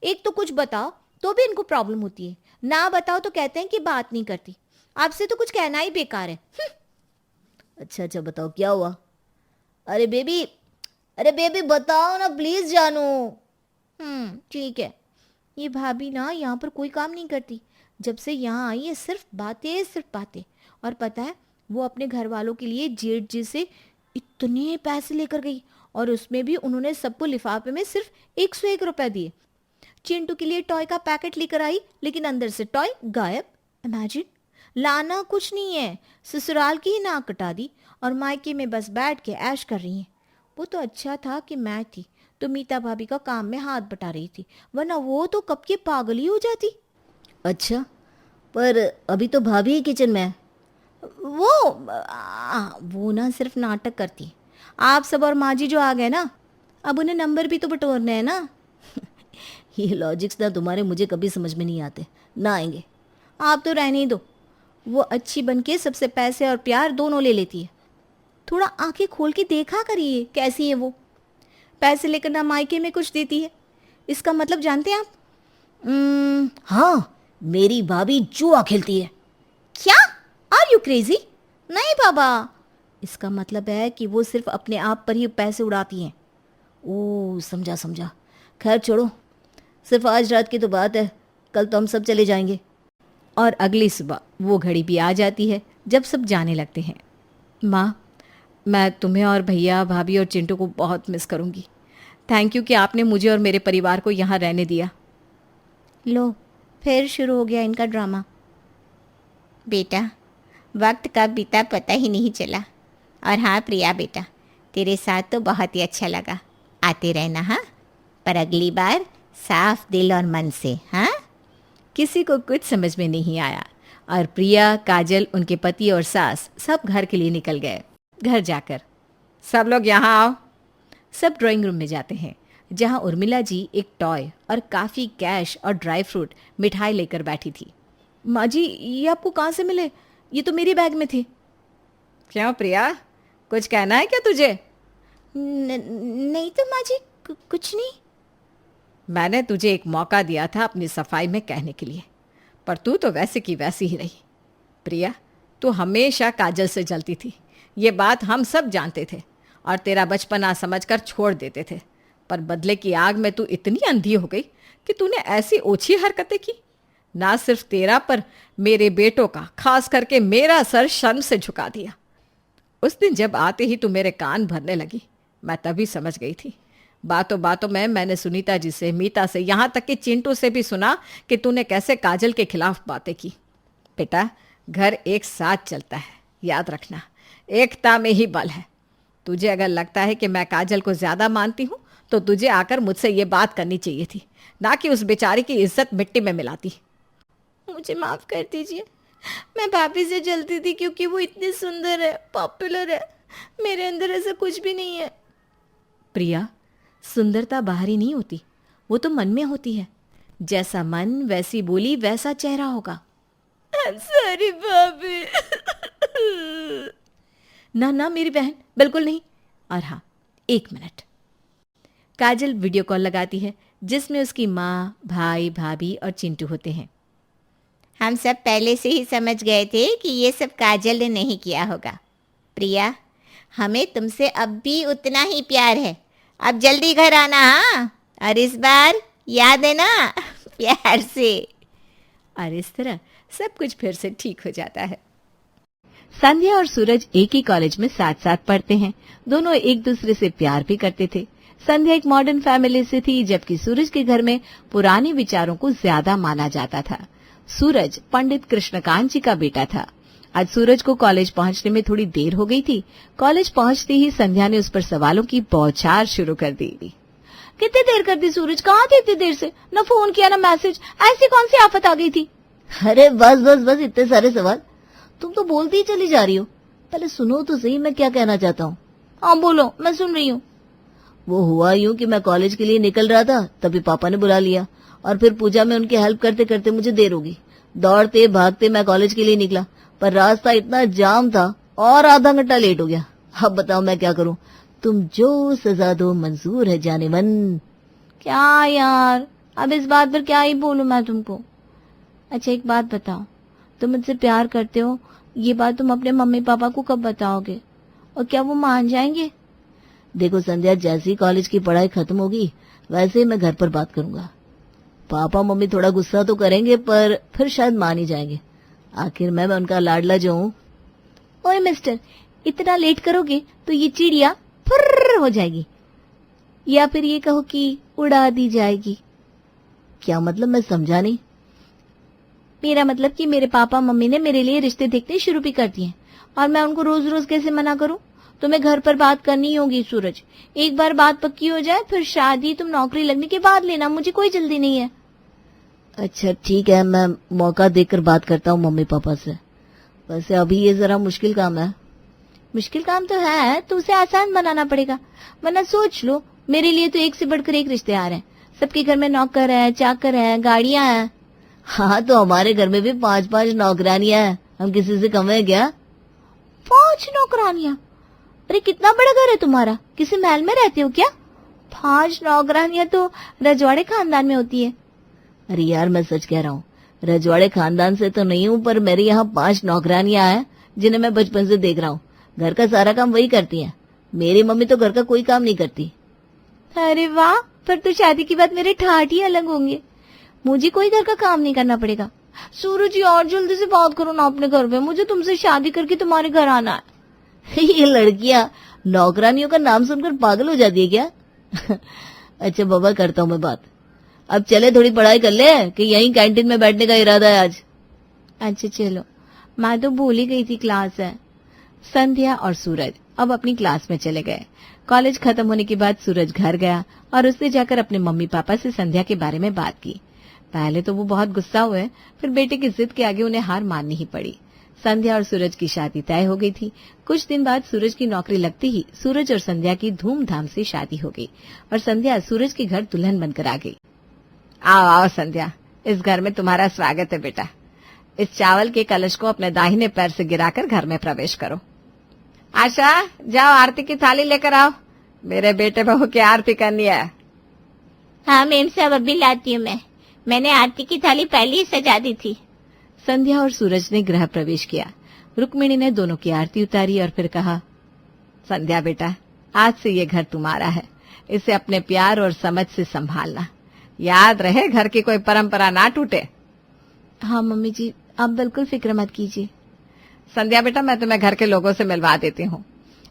एक तो कुछ बताओ तो भी इनको प्रॉब्लम होती है, ना बताओ तो कहते हैं कि बात नहीं करती। आपसे तो कुछ कहना ही बेकार है। अच्छा बताओ क्या हुआ? अरे बेबी बताओ ना प्लीज जानू। ठीक है। ये भाभी ना यहाँ पर कोई काम नहीं करती, जब से यहाँ आई है सिर्फ बातें। और पता है वो अपने घर वालों के लिए जेठ जी से इतने पैसे लेकर गई और उसमें भी उन्होंने सबको लिफाफे में सिर्फ 101 रुपए दिए। चिंटू के लिए टॉय का पैकेट लेकर आई, लेकिन अंदर से टॉय गायब। इमेजिन, लाना कुछ नहीं है, ससुराल की ही नाक कटा दी और मायके में बस बैठ के ऐश कर रही हैं। वो तो अच्छा था कि मैं थी तो मीता भाभी का काम में हाथ बटा रही थी, वरना वो तो कब की पागल ही हो जाती। अच्छा, पर अभी तो भाभी ही किचन में है। वो ना सिर्फ नाटक करती है। आप सब और माँ जी जो आ गए ना, अब उन्हें नंबर भी तो बटोरने हैं ना। ये लॉजिक्स ना तुम्हारे मुझे कभी समझ में नहीं आते, ना आएंगे। आप तो रहने ही दो। वो अच्छी बनके सबसे पैसे और प्यार दोनों ले लेती है। थोड़ा आंखें खोल के देखा करिए कैसी है वो। पैसे लेकर ना मायके में कुछ देती है, इसका मतलब जानते हैं आप? हाँ, मेरी भाभी जुआ खेलती है। क्या? Are you crazy? नहीं बाबा, इसका मतलब है कि वो सिर्फ अपने आप पर ही पैसे उड़ाती हैं। ओह, समझा समझा। खैर छोड़ो, सिर्फ आज रात की तो बात है, कल तो हम सब चले जाएंगे। और अगली सुबह वो घड़ी भी आ जाती है जब सब जाने लगते हैं। माँ, मैं तुम्हें और भैया भाभी और चिंटू को बहुत मिस करूँगी। थैंक यू कि आपने मुझे और मेरे परिवार को यहाँ रहने दिया। लो, फिर शुरू हो गया इनका ड्रामा। बेटा, वक्त कब बीता पता ही नहीं चला। और हाँ प्रिया बेटा, तेरे साथ तो बहुत ही अच्छा लगा। आते रहना हाँ, पर अगली बार साफ दिल और मन से। हाँ। किसी को कुछ समझ में नहीं आया और प्रिया, काजल, उनके पति और सास सब घर के लिए निकल गए। घर जाकर सब लोग यहाँ आओ। सब ड्राइंग रूम में जाते हैं जहाँ उर्मिला जी एक टॉय और काफ़ी कैश और ड्राई फ्रूट मिठाई लेकर बैठी थी। माँ जी, ये आपको कहाँ से मिले? ये तो मेरे बैग में थे। क्यों प्रिया, कुछ कहना है क्या तुझे? नहीं तो माँ जी, कुछ नहीं। मैंने तुझे एक मौका दिया था अपनी सफाई में कहने के लिए, पर तू तो वैसे की वैसी ही रही। प्रिया, तू हमेशा काजल से जलती थी, ये बात हम सब जानते थे और तेरा बचपना समझकर छोड़ देते थे, पर बदले की आग में तू इतनी अंधी हो गई कि तूने ऐसी ओछी हरकतें की। ना सिर्फ तेरा पर मेरे बेटों का, खास करके मेरा सर शर्म से झुका दिया। उस दिन जब आते ही तू मेरे कान भरने लगी, मैं तभी समझ गई थी। बातों बातों में मैंने सुनीता जी से, मीता से, यहाँ तक कि चिंटू से भी सुना कि तूने कैसे काजल के खिलाफ बातें की। बेटा, घर एक साथ चलता है, याद रखना, एकता में ही बल है। तुझे अगर लगता है कि मैं काजल को ज्यादा मानती हूँ तो तुझे आकर मुझसे ये बात करनी चाहिए थी, ना कि उस बेचारी की इज्जत मिट्टी में मिलाती। मुझे माफ कर दीजिए, मैं भाभी से जलती थी क्योंकि वो इतनी सुंदर है, पॉपुलर है। मेरे अंदर ऐसा कुछ भी नहीं है। प्रिया, सुंदरता बाहरी नहीं होती, वो तो मन में होती है। जैसा मन वैसी बोली वैसा चेहरा होगा। सॉरी भाभी। ना ना मेरी बहन, बिल्कुल नहीं। और हाँ, 1 मिनट। काजल वीडियो कॉल लगाती है जिसमें उसकी माँ, भाई, भाभी और चिंटू होते हैं। हम सब पहले से ही समझ गए थे कि ये सब काजल ने नहीं किया होगा। प्रिया, हमें तुमसे अब भी उतना ही प्यार है। अब जल्दी घर आना हाँ, और इस बार याद है ना, प्यार से। और इस तरह सब कुछ फिर से ठीक हो जाता है। संध्या और सूरज एक ही कॉलेज में साथ साथ पढ़ते हैं। दोनों एक दूसरे से प्यार भी करते थे। संध्या एक मॉडर्न फैमिली से थी, जबकि सूरज के घर में पुराने विचारों को ज्यादा माना जाता था। सूरज पंडित कृष्णकांत जी का बेटा था। आज सूरज को कॉलेज पहुंचने में थोड़ी देर हो गई थी। कॉलेज पहुंचते ही संध्या ने उस पर सवालों की बौछार शुरू कर दी। कितनी देर कर दी सूरज? कहाँ थे इतनी देर से? न फोन किया न मैसेज, ऐसी कौन सी आफत आ गई थी? अरे बस बस बस, इतने सारे सवाल, तुम तो बोलती ही चली जा रही हो। पहले सुनो तो सही मैं क्या कहना चाहता हूँ। हाँ बोलो, मैं सुन रही हूँ। वो हुआ यूं कि मैं कॉलेज के लिए निकल रहा था, तभी पापा ने बुला लिया और फिर पूजा में उनकी हेल्प करते करते मुझे देर हो गई। दौड़ते भागते मैं कॉलेज के लिए निकला, पर रास्ता इतना जाम था और आधा घंटा लेट हो गया। अब बताओ मैं क्या करूं? तुम जो सजा दो मंजूर है जाने मन। क्या यार, अब इस बात पर क्या ही बोलूं मैं तुमको। अच्छा एक बात बताओ, तुम मुझसे प्यार करते हो, ये बात तुम अपने मम्मी पापा को कब बताओगे और क्या वो मान जाएंगे? देखो संध्या, जैसी कॉलेज की पढ़ाई खत्म होगी वैसे ही मैं घर पर बात करूंगा। पापा मम्मी थोड़ा गुस्सा तो करेंगे पर फिर शायद मान ही जाएंगे। आखिर मैं उनका लाडला जो हूँ। ओए मिस्टर, इतना लेट करोगे तो ये चिड़िया फुर्र हो जाएगी, या फिर ये कहो कि उड़ा दी जाएगी। क्या मतलब? मैं समझा नहीं। मेरा मतलब कि मेरे पापा मम्मी ने मेरे लिए रिश्ते देखने शुरू भी कर दिए और मैं उनको रोज रोज कैसे मना करूं? तुम्हें घर पर बात करनी होगी सूरज। एक बार बात पक्की हो जाए फिर शादी तुम नौकरी लगने के बाद लेना, मुझे कोई जल्दी नहीं है। अच्छा ठीक है, मैं मौका देकर बात करता हूँ मम्मी पापा से। वैसे अभी ये जरा मुश्किल काम है। मुश्किल काम तो है तो उसे आसान बनाना पड़ेगा, वरना सोच लो मेरे लिए तो एक से बढ़कर एक रिश्ते आ रहे हैं। सबके घर में नौकर है, चाकर है, गाड़ियां हैं। हाँ तो हमारे घर में भी 5-5 नौकरानियां हैं, हम किसी से कम है क्या? 5 नौकरानियां? अरे कितना बड़ा घर है तुम्हारा, किसी महल में रहते हो क्या? 5 नौकरानियां तो रजवाड़े खानदान में होती है। अरे यार मैं सच कह रहा हूँ, रजवाड़े खानदान से तो नहीं हूँ, पर मेरे यहाँ 5 नौकरानियां हैं जिन्हें मैं बचपन से देख रहा हूँ। घर का सारा काम वही करती हैं। मेरी मम्मी तो घर का कोई काम नहीं करती। अरे वाह, पर तो शादी की बात मेरे ठाठ ही अलग होंगे। मुझे कोई घर का काम नहीं करना पड़ेगा। सूरज यार जल्दी से बात करो ना अपने घर में, मुझे तुमसे शादी करके तुम्हारे घर आना है। ये लड़कियां नौकरानियों का नाम सुनकर पागल हो जाती है क्या? अच्छा बाबा, करता हूँ मैं बात। अब चले थोड़ी पढ़ाई कर ले, कि यहीं कैंटीन में बैठने का इरादा है आज? अच्छा चलो, मैं तो भूल ही गई थी क्लास है। संध्या और सूरज अब अपनी क्लास में चले गए। कॉलेज खत्म होने के बाद सूरज घर गया और उसने जाकर अपने मम्मी पापा से संध्या के बारे में बात की। पहले तो वो बहुत गुस्सा हुए, फिर बेटे की जिद के आगे उन्हें हार माननी ही पड़ी। संध्या और सूरज की शादी तय हो गई थी। कुछ दिन बाद सूरज की नौकरी लगते ही सूरज और संध्या की धूमधाम से शादी हो गई और संध्या सूरज के घर दुल्हन बनकर आ गई। आओ आओ संध्या, इस घर में तुम्हारा स्वागत है बेटा। इस चावल के कलश को अपने दाहिने पैर से गिराकर घर में प्रवेश करो। आशा, जाओ आरती की थाली लेकर आओ, मेरे बेटे बहू की आरती करनी है। हाँ मेम साहब, अभी लाती हूँ मैंने आरती की थाली पहले ही सजा दी थी। संध्या और सूरज ने गृह प्रवेश किया। रुक्मिणी ने दोनों की आरती उतारी और फिर कहा, संध्या बेटा, आज से ये घर तुम्हारा है, इसे अपने प्यार और समझ से संभालना। याद रहे घर की कोई परंपरा ना टूटे। हाँ मम्मी जी, आप बिल्कुल फिक्र मत कीजिए। संध्या बेटा, मैं तुम्हें घर के लोगों से मिलवा देती हूँ।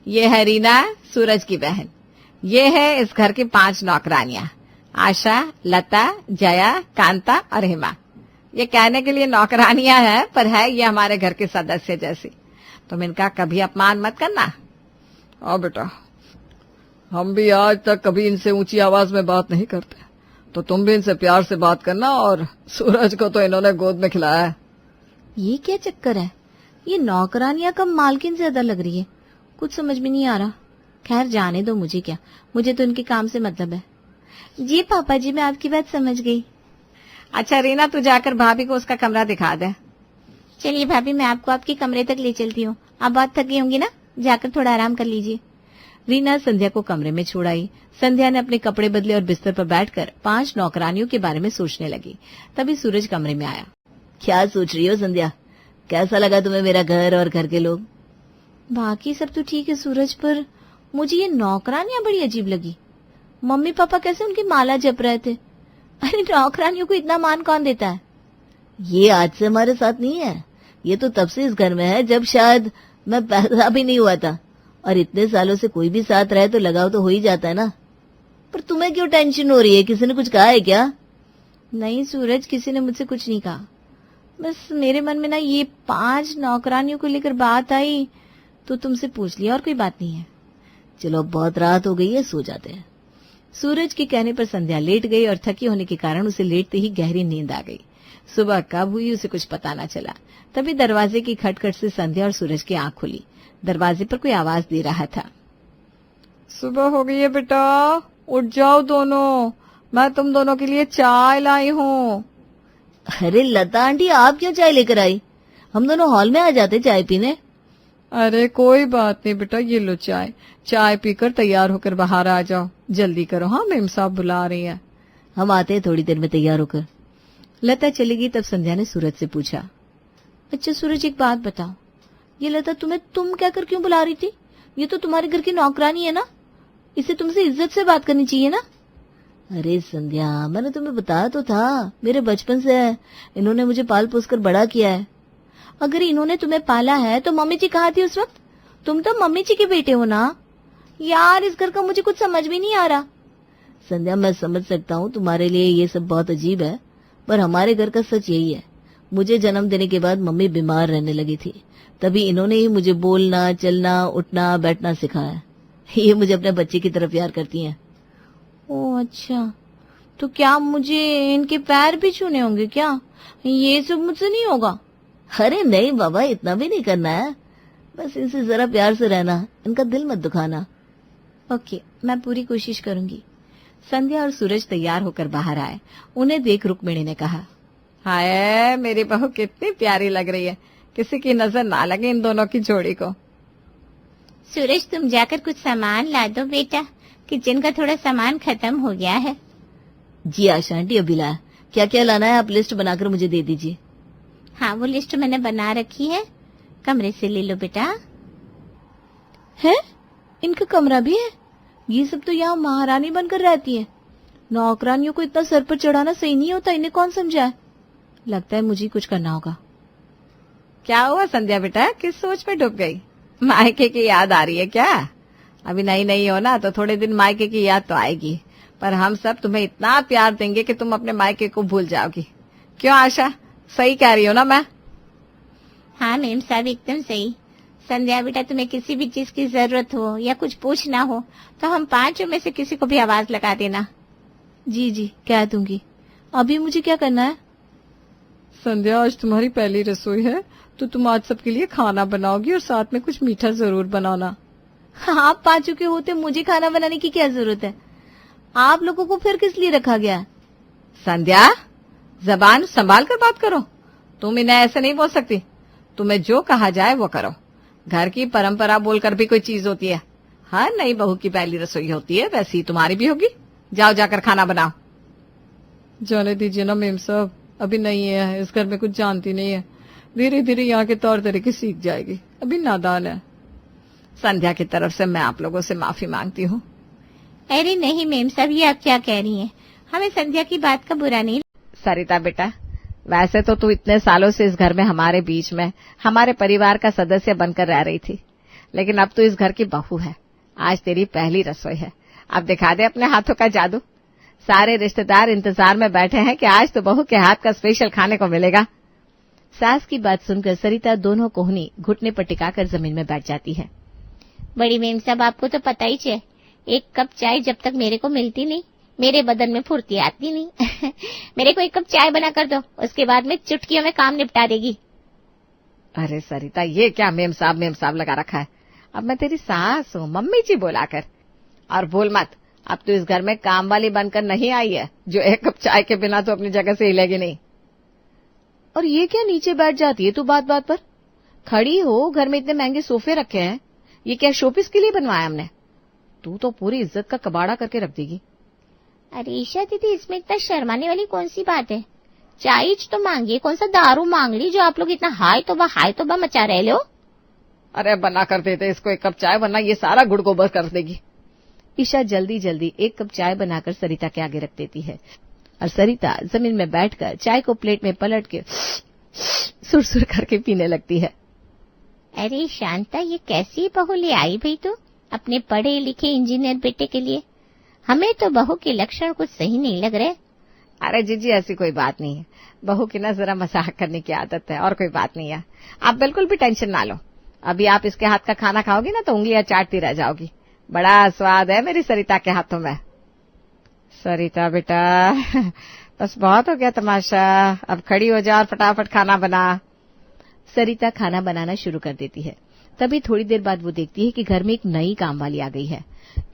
ये है रीना, सूरज की बहन। ये है इस घर की 5 नौकरानियां, आशा, लता, जया, कांता और हिमा। ये कहने के लिए नौकरानियां हैं, पर है ये हमारे घर के सदस्य जैसी। तुम इनका कभी अपमान मत करना। हाँ बेटा, हम भी आज तक कभी इनसे ऊंची आवाज में बात नहीं करते, तो तुम भी इनसे प्यार से बात करना। और सूरज को तो इन्होंने गोद में खिलाया है। ये क्या चक्कर है? ये नौकरानियां कब मालकिन से ज्यादा लग रही है, कुछ समझ में नहीं आ रहा। खैर जाने दो, मुझे क्या, मुझे तो इनके काम से मतलब है। जी पापा जी, मैं आपकी बात समझ गई। अच्छा रीना, तू जाकर भाभी को उसका कमरा दिखा दे। चलिए भाभी, मैं आपको आपके कमरे तक ले चलती हूँ। आप बहुत थकी होंगी ना, जाकर थोड़ा आराम कर लीजिए। रीना संध्या को कमरे में छोड़ाई। संध्या ने अपने कपड़े बदले और बिस्तर पर बैठकर 5 नौकरानियों के बारे में सोचने लगी। तभी सूरज कमरे में आया। क्या सोच रही हो संध्या? कैसा लगा तुम्हें मेरा घर और घर के लोग? बाकी सब तो ठीक है सूरज, पर मुझे ये नौकरानियां बड़ी अजीब लगी। मम्मी पापा कैसे उनकी माला जप रहे थे। अरे नौकरानियों को इतना मान कौन देता है? ये आज से हमारे साथ नहीं है, ये तो तब से इस घर में है जब शायद मैं पैदा भी नहीं हुआ था। और इतने सालों से कोई भी साथ रहे तो लगाव तो हो ही जाता है ना। पर तुम्हें क्यों टेंशन हो रही है? किसी ने कुछ कहा है क्या? नहीं सूरज, किसी ने मुझसे कुछ नहीं कहा। बस मेरे मन में ना ये 5 नौकरानियों को लेकर बात आई तो तुमसे पूछ लिया, और कोई बात नहीं है। चलो बहुत रात हो गई है, सो जाते हैं। सूरज के कहने पर संध्या लेट गई और थकी होने के कारण उसे लेटते ही गहरी नींद आ गई। सुबह कब हुई उसे कुछ पता न चला। तभी दरवाजे की खटखट से संध्या और सूरज की आंख खुली। दरवाजे पर कोई आवाज दे रहा था। सुबह हो गई है बेटा, उठ जाओ दोनों, मैं तुम दोनों के लिए चाय लाई हूँ। अरे लता आंटी, आप क्यों चाय लेकर आई? हम दोनों हॉल में आ जाते चाय पीने। अरे कोई बात नहीं बेटा, ये लो चाय, चाय पीकर तैयार होकर बाहर आ जाओ। जल्दी करो, हाँ मेम साहब बुला रही है। हम आते हैं थोड़ी देर में तैयार होकर। लता चली गई। तब संध्या ने सूरज से पूछा, अच्छा सूरज एक बात बताओ, ये लता तुम्हें तुम कहकर क्यों बुला रही थी? ये तो तुम्हारे घर की नौकरानी है ना, इसे तुमसे इज्जत से बात करनी चाहिए ना। अरे संध्या, मैंने तुम्हें बताया तो था, मेरे बचपन से है, इन्होंने मुझे पाल पोस कर बड़ा किया है। अगर इन्होंने तुम्हें पाला है तो मम्मी जी कहाँ थी उस वक्त? तुम तो मम्मी जी के बेटे हो ना। यार इस घर का मुझे कुछ समझ में नहीं आ रहा। संध्या, मैं समझ सकता हूँ तुम्हारे लिए ये सब बहुत अजीब है, पर हमारे घर का सच यही है। मुझे जन्म देने के बाद मम्मी बीमार रहने लगी थी, तभी इन्होंने ही मुझे बोलना, चलना, उठना, बैठना सिखाया। ये मुझे अपने बच्चे की तरफ प्यार करती हैं। ओह अच्छा, तो क्या मुझे इनके पैर भी छूने होंगे क्या? ये सब मुझसे नहीं होगा। अरे नहीं बाबा, इतना भी नहीं करना है, बस इनसे जरा प्यार से रहना, इनका दिल मत दुखाना। ओके, मैं पूरी कोशिश करूंगी। संध्या और सूरज तैयार होकर बाहर आए। उन्हें देख रुक्मिणी ने कहा, हाय मेरी बहू कितनी प्यारी लग रही है, किसी की नजर ना लगे इन दोनों की जोड़ी को। सूरज तुम जाकर कुछ सामान ला दो बेटा, किचन का थोड़ा सामान खत्म हो गया है। जी आशा आंटी, अभी लाया। क्या क्या लाना है आप लिस्ट बनाकर मुझे दे दीजिए। हाँ वो लिस्ट मैंने बना रखी है, कमरे से ले लो बेटा। है? इनका कमरा भी है? ये सब तो यहाँ महारानी बनकर रहती है। नौकरानियों को इतना सर पर चढ़ाना सही नहीं होता, इन्हें कौन समझाए? लगता है मुझे कुछ करना होगा। क्या हुआ संध्या बेटा, किस सोच में डूब गई? मायके की याद आ रही है क्या? अभी नई नई हो ना, तो थोड़े दिन मायके की याद तो आएगी, पर हम सब तुम्हें इतना प्यार देंगे कि तुम अपने मायके को भूल जाओगी। क्यों आशा, सही कह रही हो ना मैं? हाँ मेम साहब एकदम सही। संध्या बेटा तुम्हें किसी भी चीज की जरूरत हो या कुछ पूछना हो तो हम पांचों में से किसी को भी आवाज लगा देना। जी जी कह दूंगी। अभी मुझे क्या करना है? संध्या आज तुम्हारी पहली रसोई है, तो तुम आज सबके लिए खाना बनाओगी और साथ में कुछ मीठा जरूर बनाना। आप पांचों के होते मुझे खाना बनाने की क्या जरूरत है? आप लोगों को फिर किस लिए रखा गया? संध्या, जबान संभाल कर बात करो। तुम इन्हें ऐसे नहीं बोल सकती। तुम्हें जो कहा जाए वो करो। घर की परंपरा बोलकर भी कोई चीज होती है? हर नई बहू की पहली रसोई होती है, वैसी ही तुम्हारी भी होगी। जाओ जाकर खाना बनाओ। जाने दीजिए ना मेम साहब, अभी नहीं है, इस घर में कुछ जानती नहीं है, धीरे धीरे यहाँ के तौर तरीके सीख जाएगी, अभी नादान है। संध्या की तरफ से मैं आप लोगों से माफी मांगती हूँ। अरे नहीं मेम साहब, ये आप क्या कह रही हैं? हमें संध्या की बात का बुरा नहीं। सरिता बेटा, वैसे तो तू इतने सालों से इस घर में हमारे बीच में हमारे परिवार का सदस्य बनकर रह रही थी, लेकिन अब तू इस घर की बहू है। आज तेरी पहली रसोई है, अब दिखा दे अपने हाथों का जादू। सारे रिश्तेदार इंतजार में बैठे हैं कि आज तो बहू के हाथ का स्पेशल खाने को मिलेगा। सास की बात सुनकर सरिता दोनों कोहनी घुटने पर टिकाकर जमीन में बैठ जाती है। बड़ी मेम साहब आपको तो पता ही है, एक कप चाय जब तक मेरे को मिलती नहीं मेरे बदन में फुर्ती आती नहीं। मेरे को एक कप चाय बना कर दो, उसके बाद में चुटकियों में काम निपटा देगी। अरे सरिता, ये क्या मेम साहब लगा रखा है? अब मैं तेरी सास हूँ, मम्मी जी बोला कर। और बोल मत, अब तो इस घर में काम वाली बनकर नहीं आई है जो एक कप चाय के बिना तो अपनी जगह से हिलेगी नहीं। और ये क्या नीचे बैठ जाती है तू बात बात पर? खड़ी हो, घर में इतने महंगे सोफे रखे हैं, ये क्या शोपीस के लिए बनवाया हमने? तू तो पूरी इज्जत का कबाड़ा करके रख देगी। अरे ईशा दीदी, इसमें इतना शर्माने वाली कौन सी बात है? चाय तो मांगिए, कौन सा दारू मांग ली जो आप लोग इतना हाय तोबा मचा रहे हो? अरे बना कर देते इसको एक कप चाय, वरना ये सारा गुड़ गोबर कर देगी। ईशा जल्दी जल्दी एक कप चाय बनाकर सरिता के आगे रख देती है और सरिता जमीन में बैठकर चाय को प्लेट में पलट के सुरसुर करके पीने लगती है। अरे शांता, ये कैसी बहू ले आई भाई तू अपने पढ़े लिखे इंजीनियर बेटे के लिए? हमें तो बहू के लक्षण कुछ सही नहीं लग रहे। अरे जीजी, ऐसी कोई बात नहीं है, बहू की ना जरा मजाक करने की आदत है, और कोई बात नहीं है। आप बिल्कुल भी टेंशन ना लो। अभी आप इसके हाथ का खाना खाओगी ना तो उंगलियां चाटती रह जाओगी। बड़ा स्वाद है मेरी सरिता के हाथों में। सरिता बेटा, बस बहुत हो गया तमाशा, अब खड़ी हो जा और फटाफट खाना बना। सरिता खाना बनाना शुरू कर देती है। तभी थोड़ी देर बाद वो देखती है कि घर में एक नई काम वाली आ गई है।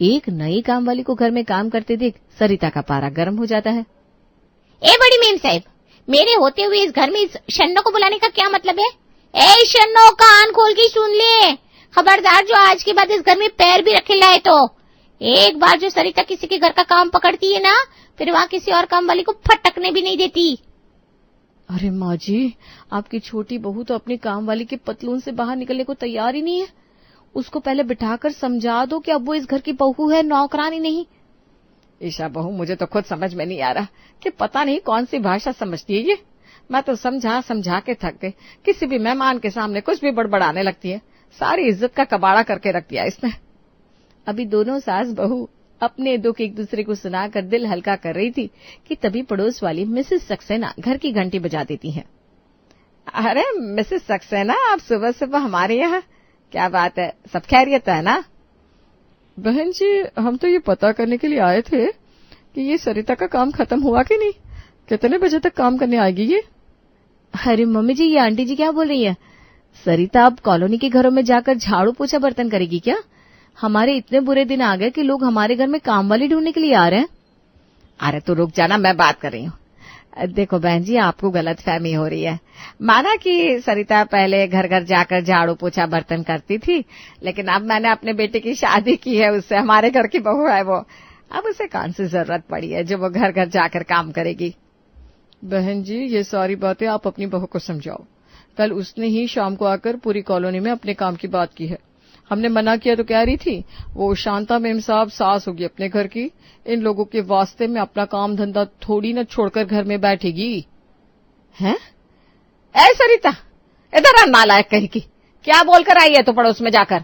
एक नई काम वाली को घर में काम करते देख सरिता का पारा गर्म हो जाता है। ए बड़ी मेम साहब, मेरे होते हुए इस घर में इस शन्नो को बुलाने का क्या मतलब है? ए शन्नो, कान खोल के सुन ले, खबरदार जो आज के बाद इस घर में पैर भी रखे लाए तो एक बार जो सरिता किसी के घर का काम पकड़ती है ना, फिर वहाँ किसी और काम वाली को फटकने भी नहीं देती। अरे माँ जी, आपकी छोटी बहू तो अपनी काम वाली के पतलून से बाहर निकलने को तैयार ही नहीं है। उसको पहले बिठाकर समझा दो कि अब वो इस घर की बहू है, नौकरानी नहीं। ईशा बहू, मुझे तो खुद समझ में नहीं आ रहा कि पता नहीं कौन सी भाषा समझती है ये। मैं तो समझा समझा के थक गई, किसी भी मेहमान के सामने कुछ भी बड़बड़ाने लगती है। सारी इज्जत का कबाड़ा करके रख दिया इसने। अभी दोनों सास बहू अपने दुख एक दूसरे को सुनाकर दिल हल्का कर रही थी कि तभी पड़ोस वाली मिसेस सक्सेना घर की घंटी बजा देती हैं। अरे मिसेस सक्सेना, आप सुबह सुबह हमारे यहाँ, क्या बात है, सब खैरियत है ना? बहन जी, हम तो ये पता करने के लिए आए थे कि ये सरिता का काम खत्म हुआ कि नहीं। कितने बजे तक काम करने आएगी ये? अरे मम्मी जी, ये आंटी जी क्या बोल रही है? सरिता अब कॉलोनी के घरों में जाकर झाड़ू पोछा बर्तन करेगी क्या? हमारे इतने बुरे दिन आ गए कि लोग हमारे घर में काम वाली ढूंढने के लिए आ रहे हैं। अरे तो रुक जाना, मैं बात कर रही हूँ। देखो बहन जी, आपको गलतफहमी हो रही है। माना कि सरिता पहले घर घर जाकर झाड़ू पोछा बर्तन करती थी, लेकिन अब मैंने अपने बेटे की शादी की है, उससे हमारे घर की बहू है वो। अब उसे कौन सी जरूरत पड़ी है जो वो घर घर जाकर काम करेगी? बहन जी, ये सारी बातें आप अपनी बहू को समझाओ। कल उसने ही शाम को आकर पूरी कॉलोनी में अपने काम की बात की है। हमने मना किया तो कह रही थी वो शांता मेम साहब सास होगी अपने घर की, इन लोगों के वास्ते में अपना काम धंधा थोड़ी न छोड़कर घर में बैठेगी। हैं? ऐ सरिता, इधर आ नालायक कहीं की, क्या बोलकर आई है तो पड़ोस में जाकर?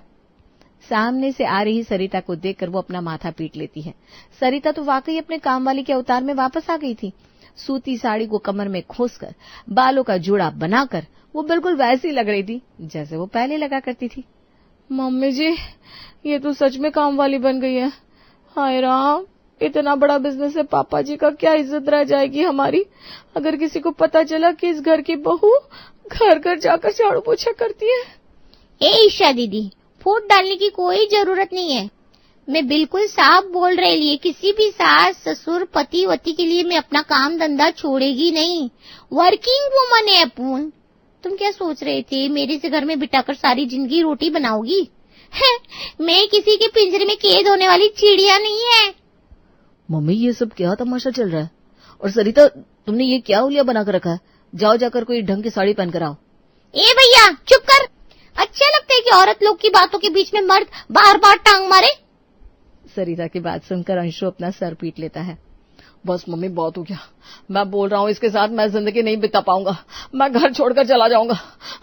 सामने से आ रही सरिता को देखकर वो अपना माथा पीट लेती है। सरिता तो वाकई अपने काम वाली के अवतार में वापस आ गई थी। सूती साड़ी को कमर में खोसकर, बालों का जूड़ा बनाकर वो बिल्कुल वैसी लग रही थी जैसे वो पहले लगा करती थी। मम्मी जी, ये तो सच में काम वाली बन गई है। हाय राम, इतना बड़ा बिजनेस है पापा जी का, क्या इज्जत रह जाएगी हमारी अगर किसी को पता चला कि इस घर की बहू घर घर जाकर झाड़ू पोछा करती है। ए ईशा दीदी, फूट डालने की कोई जरूरत नहीं है। मैं बिल्कुल साफ बोल रही है, किसी भी सास ससुर पति वती के लिए मैं अपना काम धंधा छोड़ेगी नहीं। वर्किंग वुमन है अपन। तुम क्या सोच रहे थे, मेरे से घर में बिठाकर सारी जिंदगी रोटी बनाओगी? मैं किसी के पिंजरे में कैद होने वाली चिड़िया नहीं है। मम्मी, ये सब क्या तमाशा चल रहा है? और सरिता, तुमने ये क्या उलिया बनाकर रखा है? जाओ जाकर कोई ढंग की साड़ी पहनकर आओ। ए भैया चुप कर। अच्छा लगता है कि औरत लोग की बातों के बीच में मर्द बार बार टांग मारे। सरिता की बात सुनकर अंशु अपना सर पीट लेता है। बस मम्मी, बहुत हो गया। मैं बोल रहा हूँ इसके साथ मैं जिंदगी नहीं बिता पाऊंगा। मैं घर छोड़कर चला जाऊंगा।